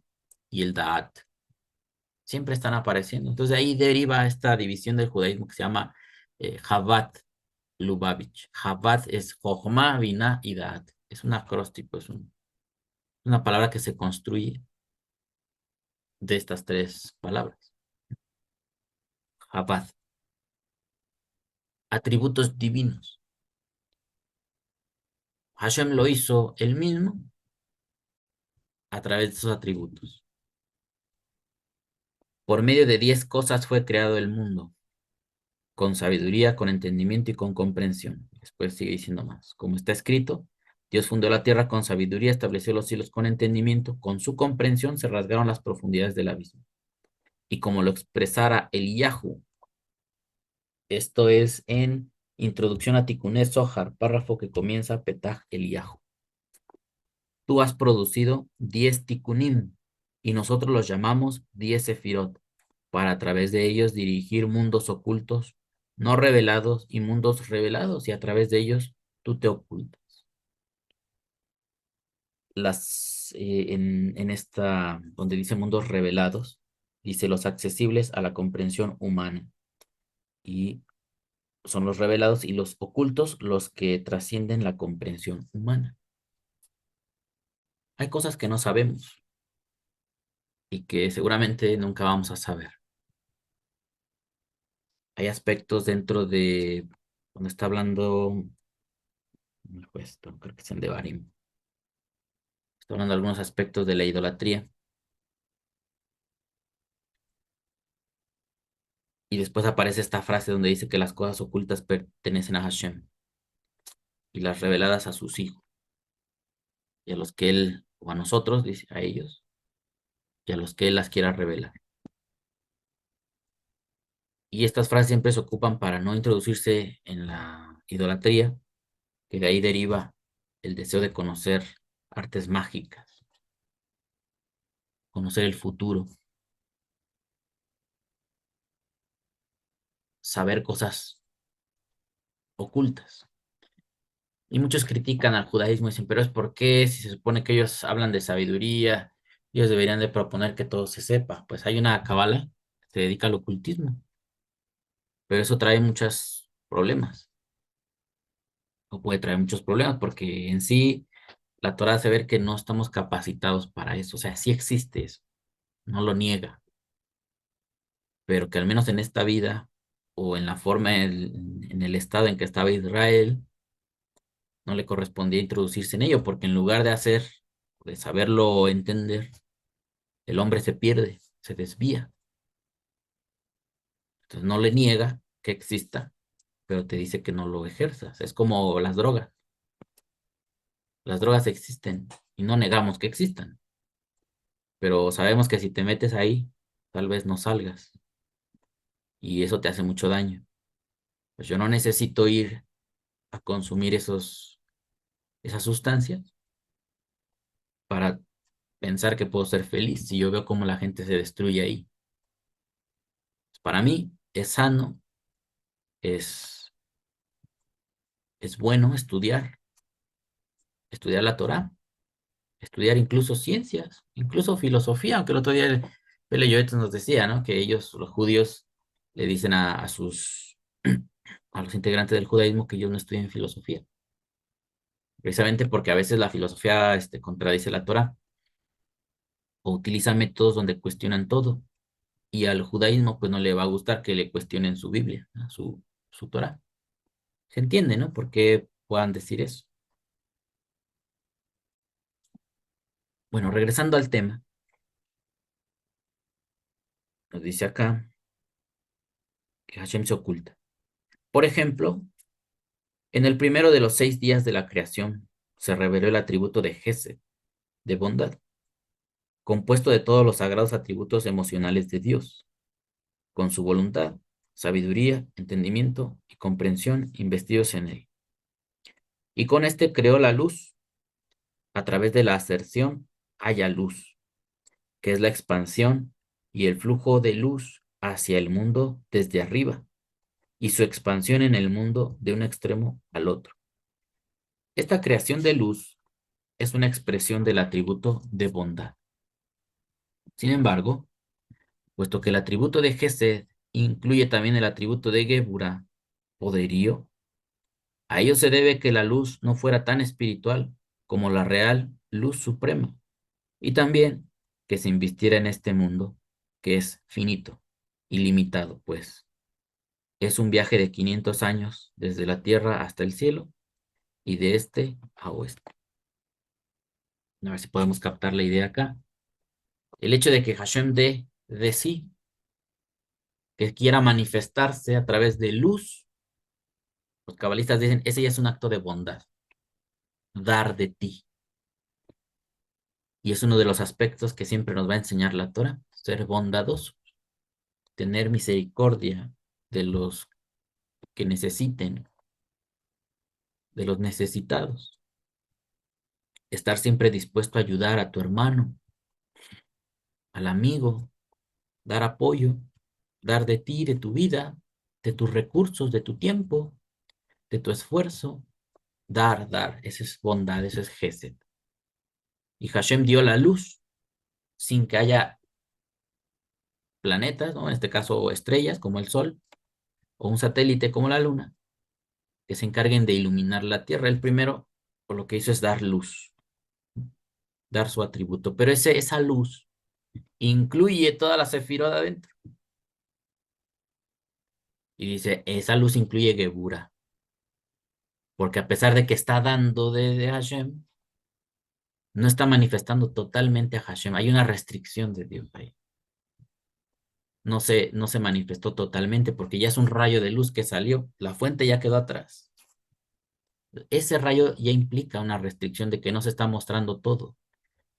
y el Da'at. Siempre están apareciendo. Entonces de ahí deriva esta división del judaísmo que se llama Chabad Lubavitch. Chabad es Jochma, Binah y Da'at. Es un acróstico, una palabra que se construye de estas tres palabras. Chabad. Atributos divinos. Hashem lo hizo él mismo a través de sus atributos. Por medio de 10 cosas fue creado el mundo, con sabiduría, con entendimiento y con comprensión. Después sigue diciendo más. Como está escrito, Dios fundó la tierra con sabiduría, estableció los cielos con entendimiento, con su comprensión se rasgaron las profundidades del abismo. Y como lo expresara Eliyahu, esto es en Introducción a Tikkun Zohar, párrafo que comienza Petach Eliyahu. Tú has producido 10 tikkunim y nosotros los llamamos 10 sefirot, para a través de ellos dirigir mundos ocultos, no revelados y mundos revelados, y a través de ellos tú te ocultas. En esta, donde dice mundos revelados, dice los accesibles a la comprensión humana, y son los revelados y los ocultos los que trascienden la comprensión humana. Hay cosas que no sabemos y que seguramente nunca vamos a saber. Hay aspectos dentro de, cuando está hablando, el juez, creo que es en Devarim, está hablando de algunos aspectos de la idolatría, y después aparece esta frase donde dice que las cosas ocultas pertenecen a Hashem, y las reveladas a sus hijos, y a los que él, o a nosotros, dice a ellos, y a los que él las quiera revelar. Y estas frases siempre se ocupan para no introducirse en la idolatría, que de ahí deriva el deseo de conocer artes mágicas, conocer el futuro, saber cosas ocultas. Y muchos critican al judaísmo y dicen, pero es porque si se supone que ellos hablan de sabiduría, ellos deberían de proponer que todo se sepa. Pues hay una cabala que se dedica al ocultismo, pero eso trae muchos problemas, o puede traer muchos problemas, porque en sí la Torah hace ver que no estamos capacitados para eso. O sea, sí existe eso, no lo niega, pero que al menos en esta vida o en la forma, en el estado en que estaba Israel, no le correspondía introducirse en ello, porque en lugar de hacer, de saberlo entender, el hombre se pierde, se desvía. Entonces no le niega que exista, pero te dice que no lo ejerzas. Es como las drogas. Las drogas existen y no negamos que existan, pero sabemos que si te metes ahí, tal vez no salgas y eso te hace mucho daño. Pues yo no necesito ir a consumir esas sustancias para pensar que puedo ser feliz si yo veo cómo la gente se destruye ahí. Para mí es sano, es, es bueno estudiar la Torá, estudiar incluso ciencias, incluso filosofía, aunque el otro día el Pele Yoetz nos decía, ¿no? Que ellos, los judíos, le dicen a sus, a los integrantes del judaísmo que ellos no estudian filosofía, precisamente porque a veces la filosofía, contradice la Torá o utiliza métodos donde cuestionan todo, y al judaísmo pues no le va a gustar que le cuestionen su Biblia, ¿no? Su Torá. Se entiende, ¿no? ¿Por qué puedan decir eso? Bueno, regresando al tema, nos dice acá que Hashem se oculta. Por ejemplo, en el primero de los 6 días de la creación, se reveló el atributo de Gesed, de bondad, compuesto de todos los sagrados atributos emocionales de Dios, con su voluntad, sabiduría, entendimiento y comprensión investidos en él. Y con este creó la luz, a través de la aserción haya luz, que es la expansión y el flujo de luz hacia el mundo desde arriba, y su expansión en el mundo de un extremo al otro. Esta creación de luz es una expresión del atributo de bondad. Sin embargo, puesto que el atributo de Gesed incluye también el atributo de Geburah, poderío, a ello se debe que la luz no fuera tan espiritual como la real luz suprema, y también que se invistiera en este mundo, que es finito, ilimitado, pues. Es un viaje de 500 años desde la tierra hasta el cielo y de este a oeste. A ver si podemos captar la idea acá. El hecho de que Hashem dé de sí, que quiera manifestarse a través de luz, los cabalistas dicen, ese ya es un acto de bondad, dar de ti. Y es uno de los aspectos que siempre nos va a enseñar la Torah, ser bondadoso, tener misericordia de los que necesiten, de los necesitados, estar siempre dispuesto a ayudar a tu hermano, al amigo, dar apoyo, dar de ti, de tu vida, de tus recursos, de tu tiempo, de tu esfuerzo, dar, eso es bondad, eso es Gesed. Y Hashem dio la luz sin que haya planetas, ¿no? En este caso estrellas como el Sol, o un satélite como la Luna, que se encarguen de iluminar la Tierra. El primero, por lo que hizo es dar luz, dar su atributo. Pero esa luz incluye toda la sefirot adentro. Y dice, esa luz incluye Geburah, porque a pesar de que está dando de Hashem, no está manifestando totalmente a Hashem. Hay una restricción de Dios ahí. No se manifestó totalmente porque ya es un rayo de luz que salió. La fuente ya quedó atrás. Ese rayo ya implica una restricción de que no se está mostrando todo,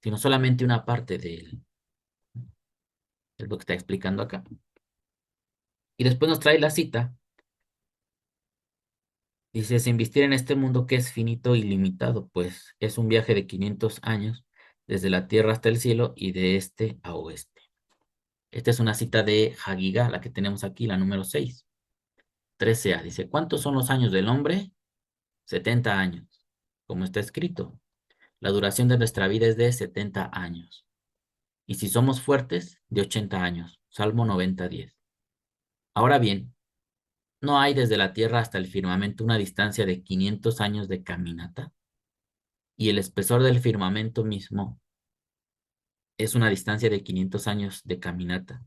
sino solamente una parte de él. Es lo que está explicando acá. Y después nos trae la cita. Dice, se investir en este mundo que es finito y limitado, pues es un viaje de 500 años desde la tierra hasta el cielo y de este a oeste. Esta es una cita de Hagigá, la que tenemos aquí, la número 6. 13a. Dice, ¿cuántos son los años del hombre? 70 años. Como está escrito, la duración de nuestra vida es de 70 años. Y si somos fuertes, de 80 años. Salmo 90:10. Ahora bien, ¿no hay desde la tierra hasta el firmamento una distancia de 500 años de caminata? Y el espesor del firmamento mismo es una distancia de 500 años de caminata.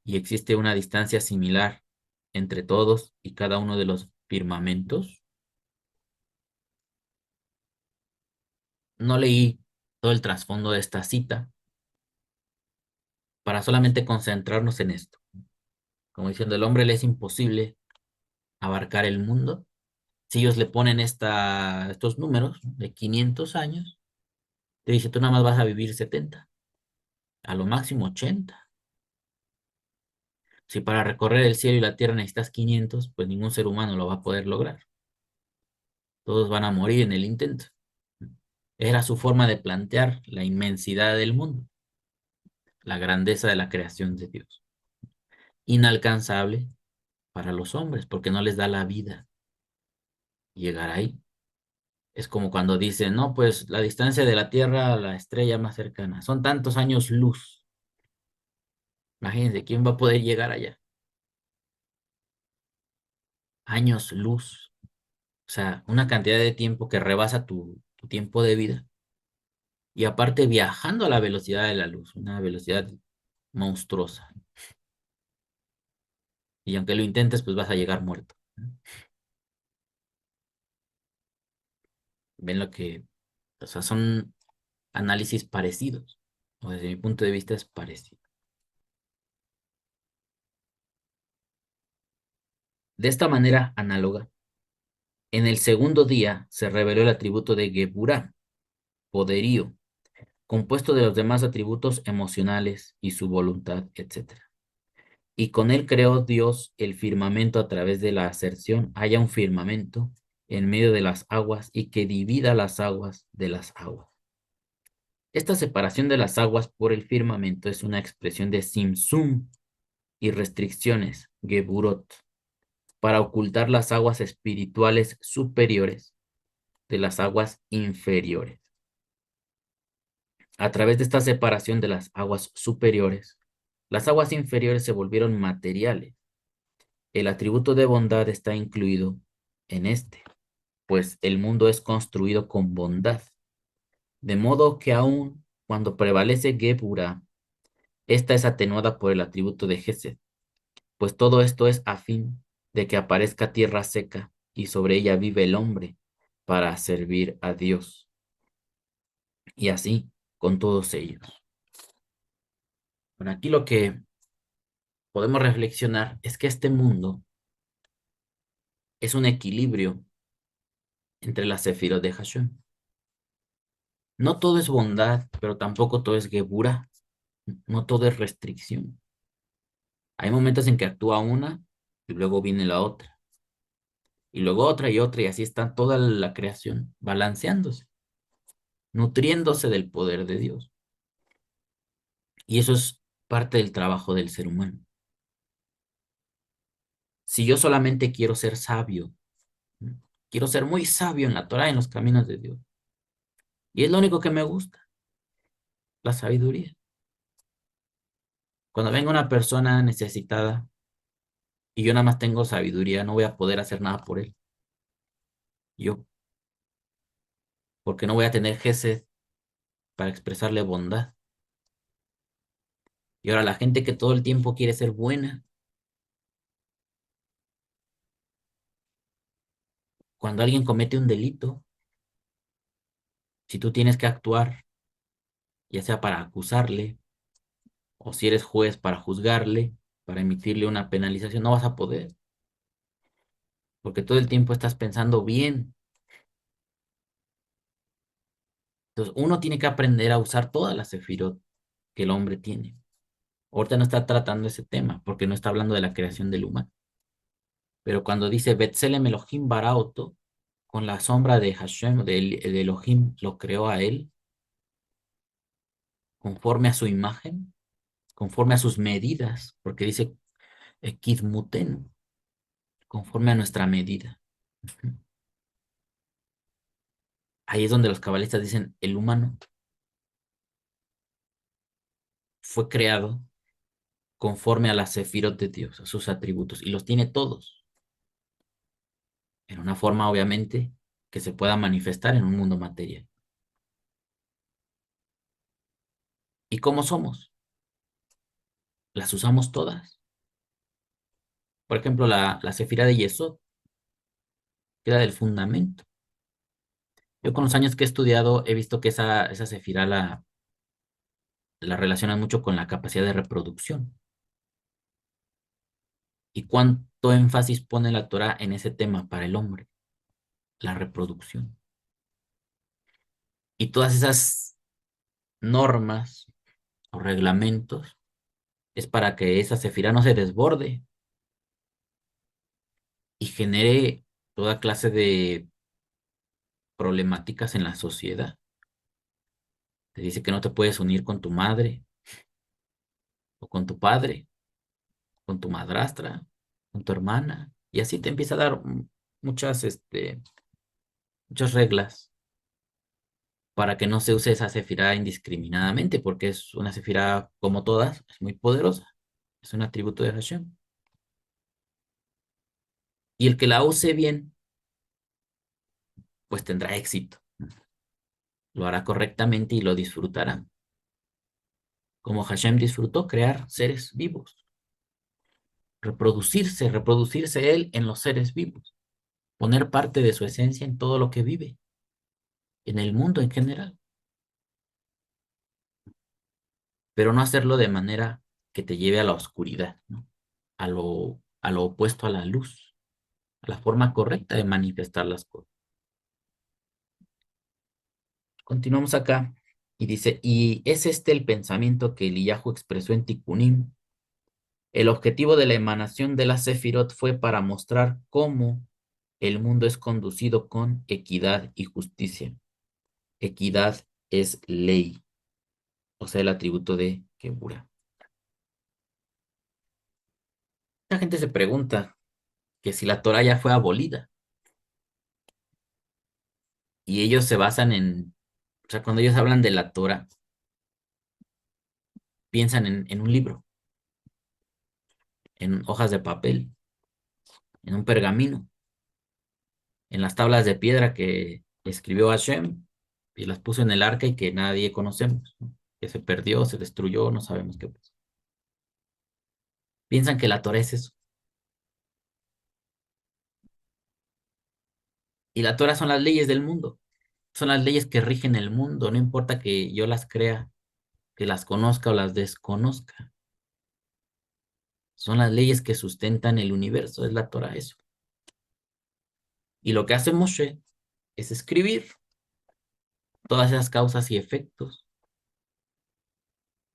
Y existe una distancia similar entre todos y cada uno de los firmamentos. No leí todo el trasfondo de esta cita para solamente concentrarnos en esto. Como diciendo, el hombre le es imposible abarcar el mundo. Si ellos le ponen estos números de 500 años, te dice, tú nada más vas a vivir 70, a lo máximo 80. Si para recorrer el cielo y la tierra necesitas 500, pues ningún ser humano lo va a poder lograr. Todos van a morir en el intento. Era su forma de plantear la inmensidad del mundo, la grandeza de la creación de Dios. Inalcanzable para los hombres, porque no les da la vida llegar ahí. Es como cuando dicen, no, pues la distancia de la Tierra a la estrella más cercana son tantos años luz. Imagínense, ¿quién va a poder llegar allá? Años luz. O sea, una cantidad de tiempo que rebasa tu tiempo de vida. Y aparte viajando a la velocidad de la luz, una velocidad monstruosa. Y aunque lo intentes, pues vas a llegar muerto. Ven lo que, o sea, son análisis parecidos. O desde mi punto de vista es parecido. De esta manera análoga, en el segundo día se reveló el atributo de Geburah, poderío, compuesto de los demás atributos emocionales y su voluntad, etc. Y con él creó Dios el firmamento a través de la aserción, haya un firmamento en medio de las aguas y que divida las aguas de las aguas. Esta separación de las aguas por el firmamento es una expresión de Simsum y restricciones, Geburot, para ocultar las aguas espirituales superiores de las aguas inferiores. A través de esta separación de las aguas superiores, las aguas inferiores se volvieron materiales. El atributo de bondad está incluido en este, pues el mundo es construido con bondad, de modo que aun cuando prevalece Gebura, esta es atenuada por el atributo de Gesed, pues todo esto es a fin de que aparezca tierra seca y sobre ella vive el hombre para servir a Dios. Y así con todos ellos. Bueno, aquí lo que podemos reflexionar es que este mundo es un equilibrio entre las sefirot de Hashem. No todo es bondad, pero tampoco todo es gebura, no todo es restricción. Hay momentos en que actúa una y luego viene la otra, y luego otra y otra, y así está toda la creación, balanceándose, nutriéndose del poder de Dios. Y eso es parte del trabajo del ser humano. Si yo solamente quiero ser sabio, ¿no? Quiero ser muy sabio en la Torah, en los caminos de Dios, y es lo único que me gusta, la sabiduría. Cuando venga una persona necesitada y yo nada más tengo sabiduría, no voy a poder hacer nada por él. Yo, porque no voy a tener gesed para expresarle bondad. Y ahora la gente que todo el tiempo quiere ser buena, cuando alguien comete un delito, si tú tienes que actuar, ya sea para acusarle, o si eres juez para juzgarle, para emitirle una penalización, no vas a poder, porque todo el tiempo estás pensando bien. Entonces, uno tiene que aprender a usar todas las sefirot que el hombre tiene. Ahorita no está tratando ese tema, porque no está hablando de la creación del humano. Pero cuando dice Betselem Elohim Baraoto, con la sombra de Hashem, de Elohim, lo creó a él, conforme a su imagen, conforme a sus medidas, porque dice Kidmuten, conforme a nuestra medida. Ahí es donde los cabalistas dicen, el humano fue creado conforme a las sefirot de Dios, a sus atributos, y los tiene todos, en una forma, obviamente, que se pueda manifestar en un mundo material. ¿Y cómo somos? Las usamos todas. Por ejemplo, la sefira de Yesod, que era del fundamento. Yo con los años que he estudiado he visto que esa sefira la relacionan mucho con la capacidad de reproducción. ¿Y cuánto énfasis pone la Torah en ese tema para el hombre? La reproducción. Y todas esas normas o reglamentos es para que esa sefira no se desborde y genere toda clase de problemáticas en la sociedad. Te dice que no te puedes unir con tu madre o con tu padre, con tu madrastra, con tu hermana, y así te empieza a dar muchas, muchas reglas para que no se use esa sefirá indiscriminadamente, porque es una sefirá como todas, es muy poderosa, es un atributo de Hashem. Y el que la use bien, pues tendrá éxito, lo hará correctamente y lo disfrutará, como Hashem disfrutó crear seres vivos, reproducirse él en los seres vivos, poner parte de su esencia en todo lo que vive, en el mundo en general, pero no hacerlo de manera que te lleve a la oscuridad, ¿no? A lo opuesto a la luz, a la forma correcta de manifestar las cosas. Continuamos acá y dice, y es este el pensamiento que Eliyahu expresó en Tikkunim. El objetivo de la emanación de la Sefirot fue para mostrar cómo el mundo es conducido con equidad y justicia. Equidad es ley, o sea, el atributo de Geburah. La gente se pregunta que si la Torah ya fue abolida y ellos se basan o sea, cuando ellos hablan de la Torah, piensan en un libro, en hojas de papel, en un pergamino, en las tablas de piedra que escribió Hashem y las puso en el arca y que nadie conocemos, ¿no? Que se perdió, se destruyó, no sabemos qué pasó. Piensan que la Torah es eso. Y la Torah son las leyes del mundo, son las leyes que rigen el mundo, no importa que yo las crea, que las conozca o las desconozca. Son las leyes que sustentan el universo, es la Torah eso. Y lo que hace Moshe es escribir todas esas causas y efectos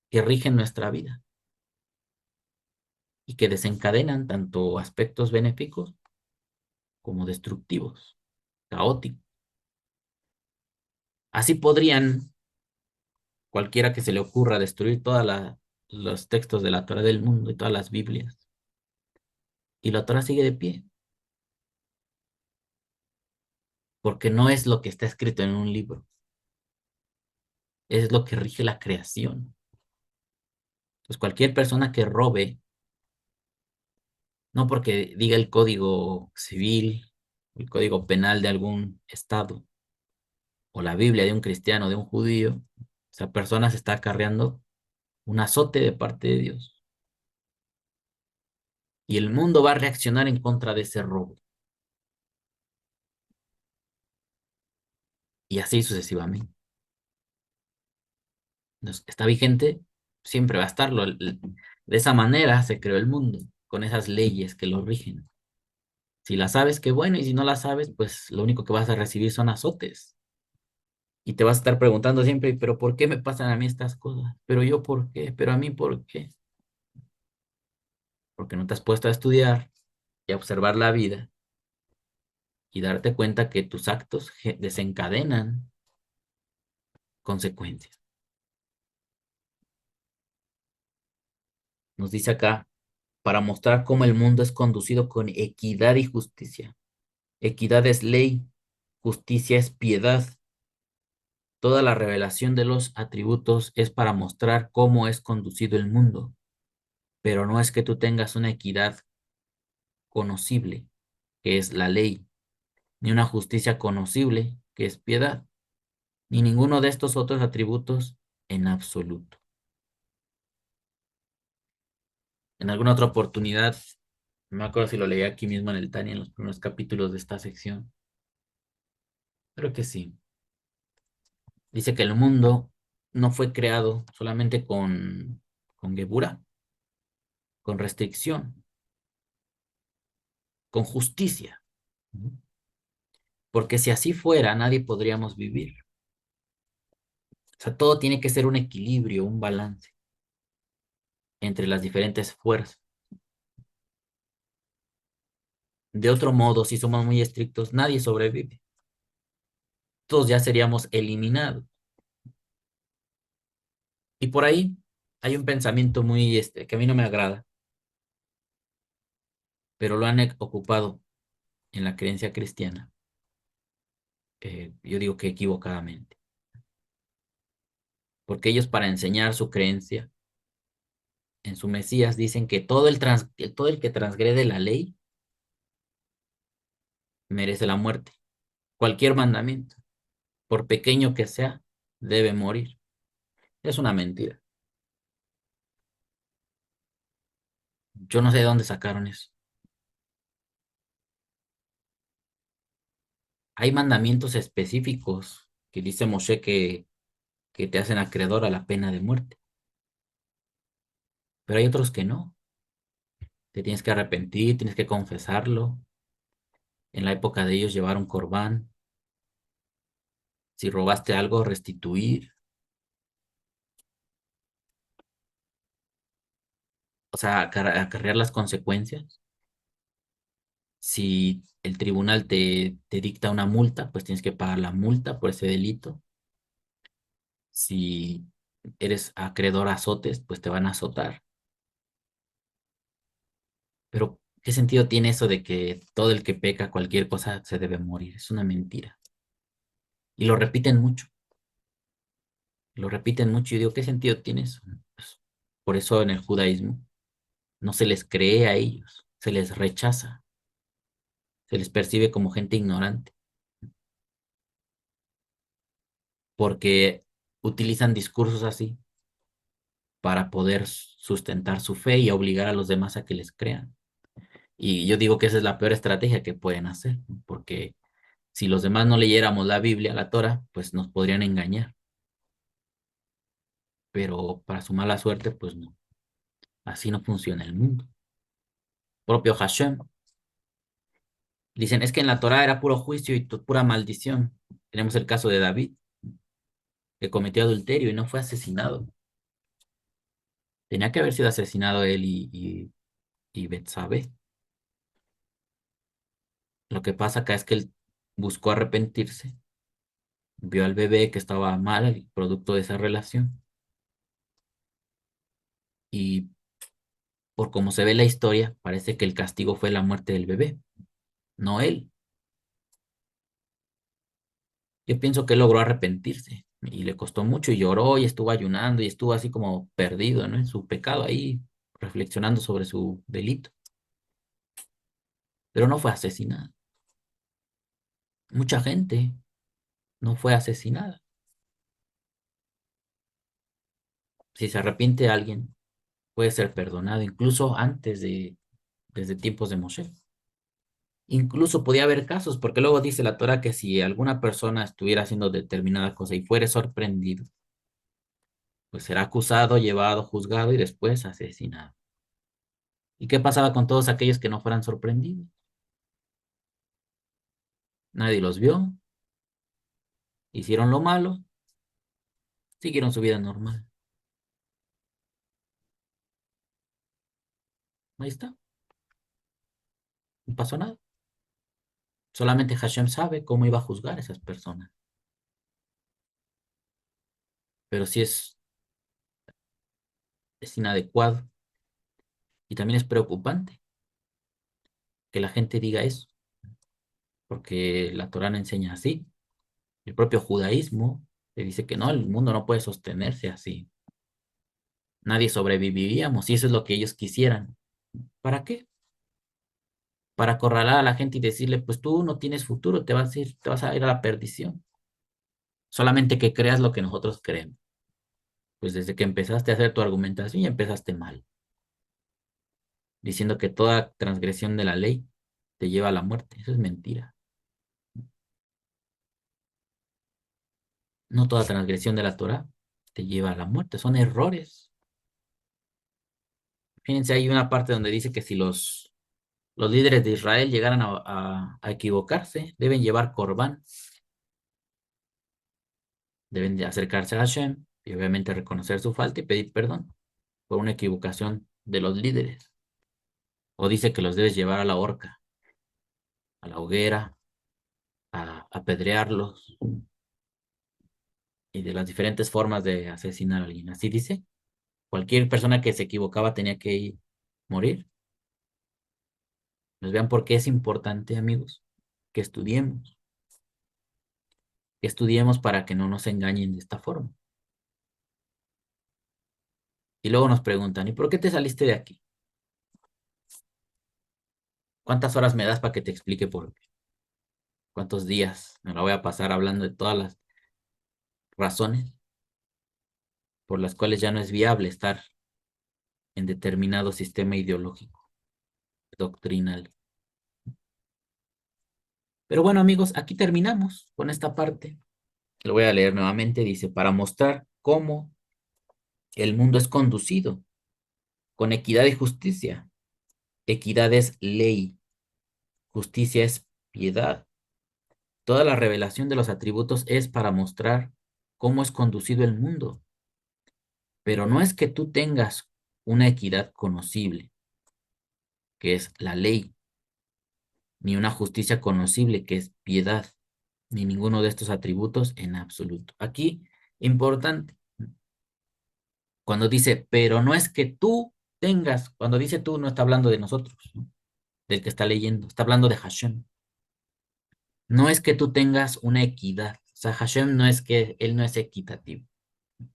que rigen nuestra vida y que desencadenan tanto aspectos benéficos como destructivos, caóticos. Así podrían cualquiera que se le ocurra destruir todos los textos de la Torah del mundo y todas las Biblias. Y la Torah sigue de pie, porque no es lo que está escrito en un libro, es lo que rige la creación. Pues cualquier persona que robe, no porque diga el código civil, el código penal de algún estado, o la Biblia de un cristiano, de un judío, esa persona se está acarreando un azote de parte de Dios. Y el mundo va a reaccionar en contra de ese robo. Y así sucesivamente. Entonces, está vigente, siempre va a estarlo. De esa manera se creó el mundo, con esas leyes que lo rigen. Si la sabes, qué bueno, y si no la sabes, pues lo único que vas a recibir son azotes. Y te vas a estar preguntando siempre, pero ¿por qué me pasan a mí estas cosas? ¿Pero yo por qué? ¿Pero a mí por qué? Porque no te has puesto a estudiar y a observar la vida y darte cuenta que tus actos desencadenan consecuencias. Nos dice acá, para mostrar cómo el mundo es conducido con equidad y justicia. Equidad es ley, justicia es piedad. Toda la revelación de los atributos es para mostrar cómo es conducido el mundo, pero no es que tú tengas una equidad conocible, que es la ley, ni una justicia conocible, que es piedad, ni ninguno de estos otros atributos en absoluto. En alguna otra oportunidad, no me acuerdo si lo leí aquí mismo en el Tania, en los primeros capítulos de esta sección, creo que sí. Dice que el mundo no fue creado solamente con Gebura, con restricción, con justicia. Porque si así fuera, nadie podríamos vivir. O sea, todo tiene que ser un equilibrio, un balance entre las diferentes fuerzas. De otro modo, si somos muy estrictos, nadie sobrevive. Todos ya seríamos eliminados. Y por ahí hay un pensamiento muy, que a mí no me agrada, pero lo han ocupado en la creencia cristiana. Yo digo que equivocadamente. Porque ellos para enseñar su creencia en su Mesías dicen que todo el que transgrede la ley merece la muerte. Cualquier mandamiento, por pequeño que sea, debe morir. Es una mentira. Yo no sé de dónde sacaron eso. Hay mandamientos específicos que dice Moshe que te hacen acreedor a la pena de muerte, pero hay otros que no. Te tienes que arrepentir, tienes que confesarlo. En la época de ellos llevaron corbán, Si robaste algo, restituir. O sea, acarrear las consecuencias. Si el tribunal te dicta una multa, pues tienes que pagar la multa por ese delito. Si eres acreedor a azotes, pues te van a azotar. Pero, ¿qué sentido tiene eso de que todo el que peca cualquier cosa se debe morir? Es una mentira. Y lo repiten mucho, lo repiten mucho. Y digo, ¿qué sentido tiene eso? Pues, por eso en el judaísmo no se les cree a ellos, se les rechaza, se les percibe como gente ignorante, porque utilizan discursos así para poder sustentar su fe y obligar a los demás a que les crean. Y yo digo que esa es la peor estrategia que pueden hacer, ¿no? Porque si los demás no leyéramos la Biblia, la Torah, pues nos podrían engañar. Pero para su mala suerte, pues no. Así no funciona el mundo. Propio Hashem. Dicen, es que en la Torah era puro juicio y pura maldición. Tenemos el caso de David, que cometió adulterio y no fue asesinado. Tenía que haber sido asesinado él y Betsabé. Lo que pasa acá es que él buscó arrepentirse, vio al bebé que estaba mal, producto de esa relación, y por como se ve la historia, parece que el castigo fue la muerte del bebé, no él. Yo pienso que él logró arrepentirse y le costó mucho y lloró y estuvo ayunando y estuvo así como perdido, ¿no? En su pecado ahí, reflexionando sobre su delito, pero no fue asesinado. Mucha gente no fue asesinada. Si se arrepiente alguien, puede ser perdonado, incluso desde tiempos de Moshe. Incluso podía haber casos, porque luego dice la Torah que si alguna persona estuviera haciendo determinada cosa y fuere sorprendido, pues será acusado, llevado, juzgado y después asesinado. ¿Y qué pasaba con todos aquellos que no fueran sorprendidos? Nadie los vio, hicieron lo malo, siguieron su vida normal. Ahí está, no pasó nada. Solamente Hashem sabe cómo iba a juzgar a esas personas. Pero sí es inadecuado y también es preocupante que la gente diga eso, porque la Torah no enseña así. El propio judaísmo te dice que no, el mundo no puede sostenerse así. Nadie sobreviviríamos si eso es lo que ellos quisieran. ¿Para qué? Para acorralar a la gente y decirle, pues tú no tienes futuro, te vas a ir a la perdición. Solamente que creas lo que nosotros creemos. Pues desde que empezaste a hacer tu argumentación ya empezaste mal, diciendo que toda transgresión de la ley te lleva a la muerte. Eso es mentira. No toda transgresión de la Torah te lleva a la muerte, son errores. Fíjense, hay una parte donde dice que si los líderes de Israel llegaran a equivocarse, deben llevar corbán, deben de acercarse a Hashem y obviamente reconocer su falta y pedir perdón por una equivocación de los líderes. O dice que los debes llevar a la horca, a la hoguera, a apedrearlos y de las diferentes formas de asesinar a alguien. Así dice, cualquier persona que se equivocaba tenía que morir. Nos vean por qué es importante, amigos, que que estudiemos para que no nos engañen de esta forma. Y luego nos preguntan, ¿y por qué te saliste de aquí? ¿Cuántas horas me das para que te explique por qué? ¿Cuántos días me la voy a pasar hablando de todas las razones por las cuales ya no es viable estar en determinado sistema ideológico, doctrinal? Pero bueno, amigos, aquí terminamos con esta parte. Lo voy a leer nuevamente. Dice, para mostrar cómo el mundo es conducido con equidad y justicia. Equidad es ley, justicia es piedad. Toda la revelación de los atributos es para mostrar cómo es conducido el mundo, pero no es que tú tengas una equidad conocible, que es la ley, ni una justicia conocible, que es piedad, ni ninguno de estos atributos en absoluto. Aquí, importante, cuando dice, pero no es que tú tengas, cuando dice tú, no está hablando de nosotros, ¿no? Del que está leyendo, está hablando de Hashem. No es que tú tengas una equidad, o sea, Hashem no es que él no es equitativo, o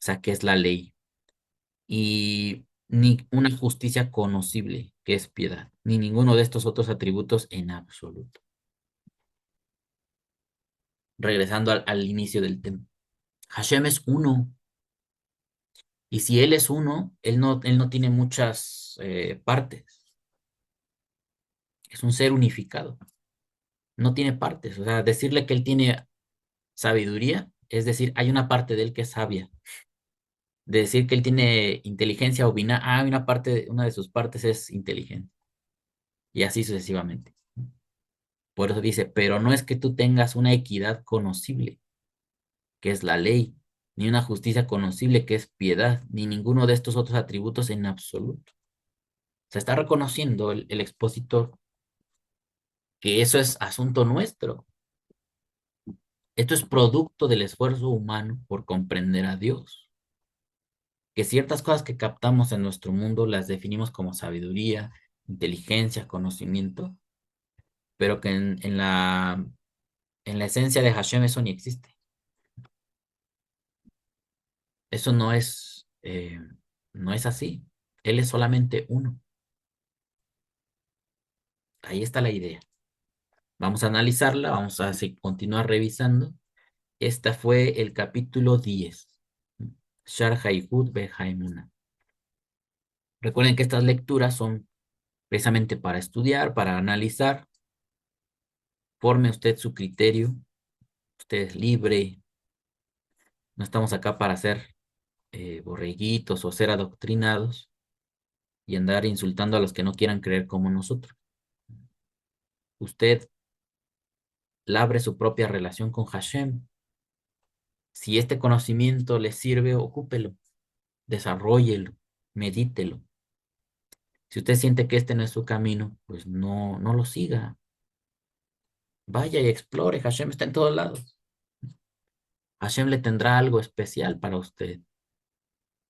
sea, que es la ley, y ni una justicia conocible, que es piedad, ni ninguno de estos otros atributos en absoluto. Regresando al inicio del tema. Hashem es uno, y si él es uno, él no tiene muchas partes, es un ser unificado, no tiene partes, o sea, decirle que él tiene sabiduría, es decir, hay una parte de él que es sabia. De decir que él tiene inteligencia o hay una parte, una de sus partes es inteligente, y así sucesivamente. Por eso dice, pero no es que tú tengas una equidad conocible, que es la ley, ni una justicia conocible, que es piedad, ni ninguno de estos otros atributos en absoluto. Se está reconociendo el expositor que eso es asunto nuestro. Esto es producto del esfuerzo humano por comprender a Dios. Que ciertas cosas que captamos en nuestro mundo las definimos como sabiduría, inteligencia, conocimiento, pero que en la esencia de Hashem eso ni existe. Eso no es así. Él es solamente uno. Ahí está la idea. Vamos a analizarla, vamos a continuar revisando. Este fue el capítulo 10. Shar Haihud Behaimuna. Recuerden que estas lecturas son precisamente para estudiar, para analizar. Forme usted su criterio. Usted es libre. No estamos acá para ser borreguitos o ser adoctrinados y andar insultando a los que no quieran creer como nosotros. Usted labre su propia relación con Hashem. Si este conocimiento le sirve, ocúpelo, desarróllelo, medítelo. Si usted siente que este no es su camino, pues no lo siga. Vaya y explore. Hashem está en todos lados. Hashem le tendrá algo especial para usted,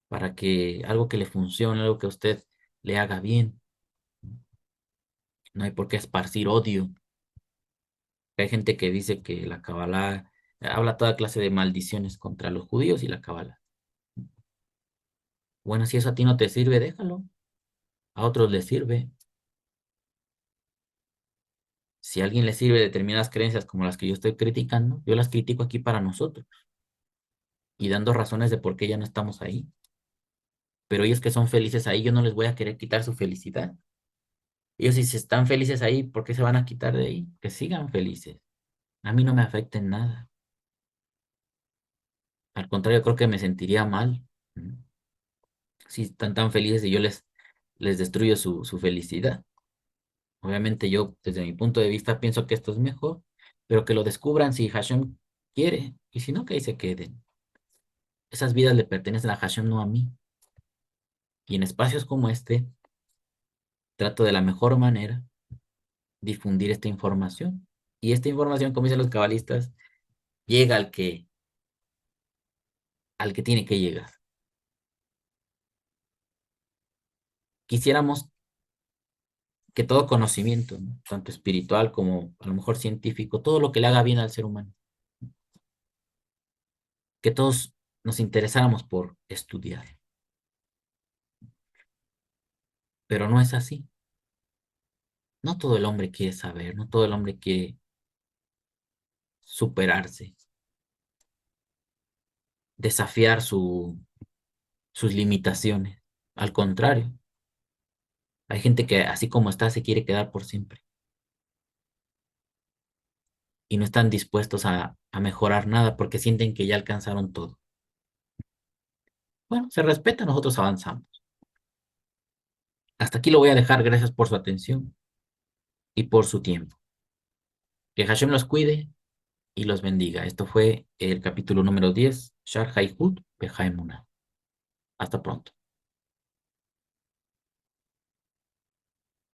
para que algo que le funcione, algo que a usted le haga bien. No hay por qué esparcir odio. Hay gente que dice que la Kabbalah habla toda clase de maldiciones contra los judíos y la Kabbalah. Bueno, si eso a ti no te sirve, déjalo. A otros les sirve. Si a alguien le sirve determinadas creencias como las que yo estoy criticando, yo las critico aquí para nosotros y dando razones de por qué ya no estamos ahí. Pero ellos que son felices ahí, yo no les voy a querer quitar su felicidad. Ellos si se están felices ahí, ¿por qué se van a quitar de ahí? Que sigan felices. A mí no me afecta en nada. Al contrario, creo que me sentiría mal, ¿no? Si están tan felices y yo les destruyo su felicidad. Obviamente yo, desde mi punto de vista, pienso que esto es mejor, pero que lo descubran si Hashem quiere, y si no, que ahí se queden. Esas vidas le pertenecen a Hashem, no a mí. Y en espacios como este, trato de la mejor manera difundir esta información. Y esta información, como dicen los cabalistas, llega al que tiene que llegar. Quisiéramos que todo conocimiento, ¿no? Tanto espiritual como a lo mejor científico, todo lo que le haga bien al ser humano, que todos nos interesáramos por estudiar, pero no es así. No todo el hombre quiere saber, no todo el hombre quiere superarse, desafiar sus limitaciones. Al contrario, hay gente que así como está se quiere quedar por siempre y no están dispuestos a mejorar nada porque sienten que ya alcanzaron todo. Bueno, se respeta, nosotros avanzamos. Hasta aquí lo voy a dejar. Gracias por su atención y por su tiempo. Que Hashem los cuide y los bendiga. Esto fue el capítulo número 10, Shar Haihut Behaemuna. Hasta pronto.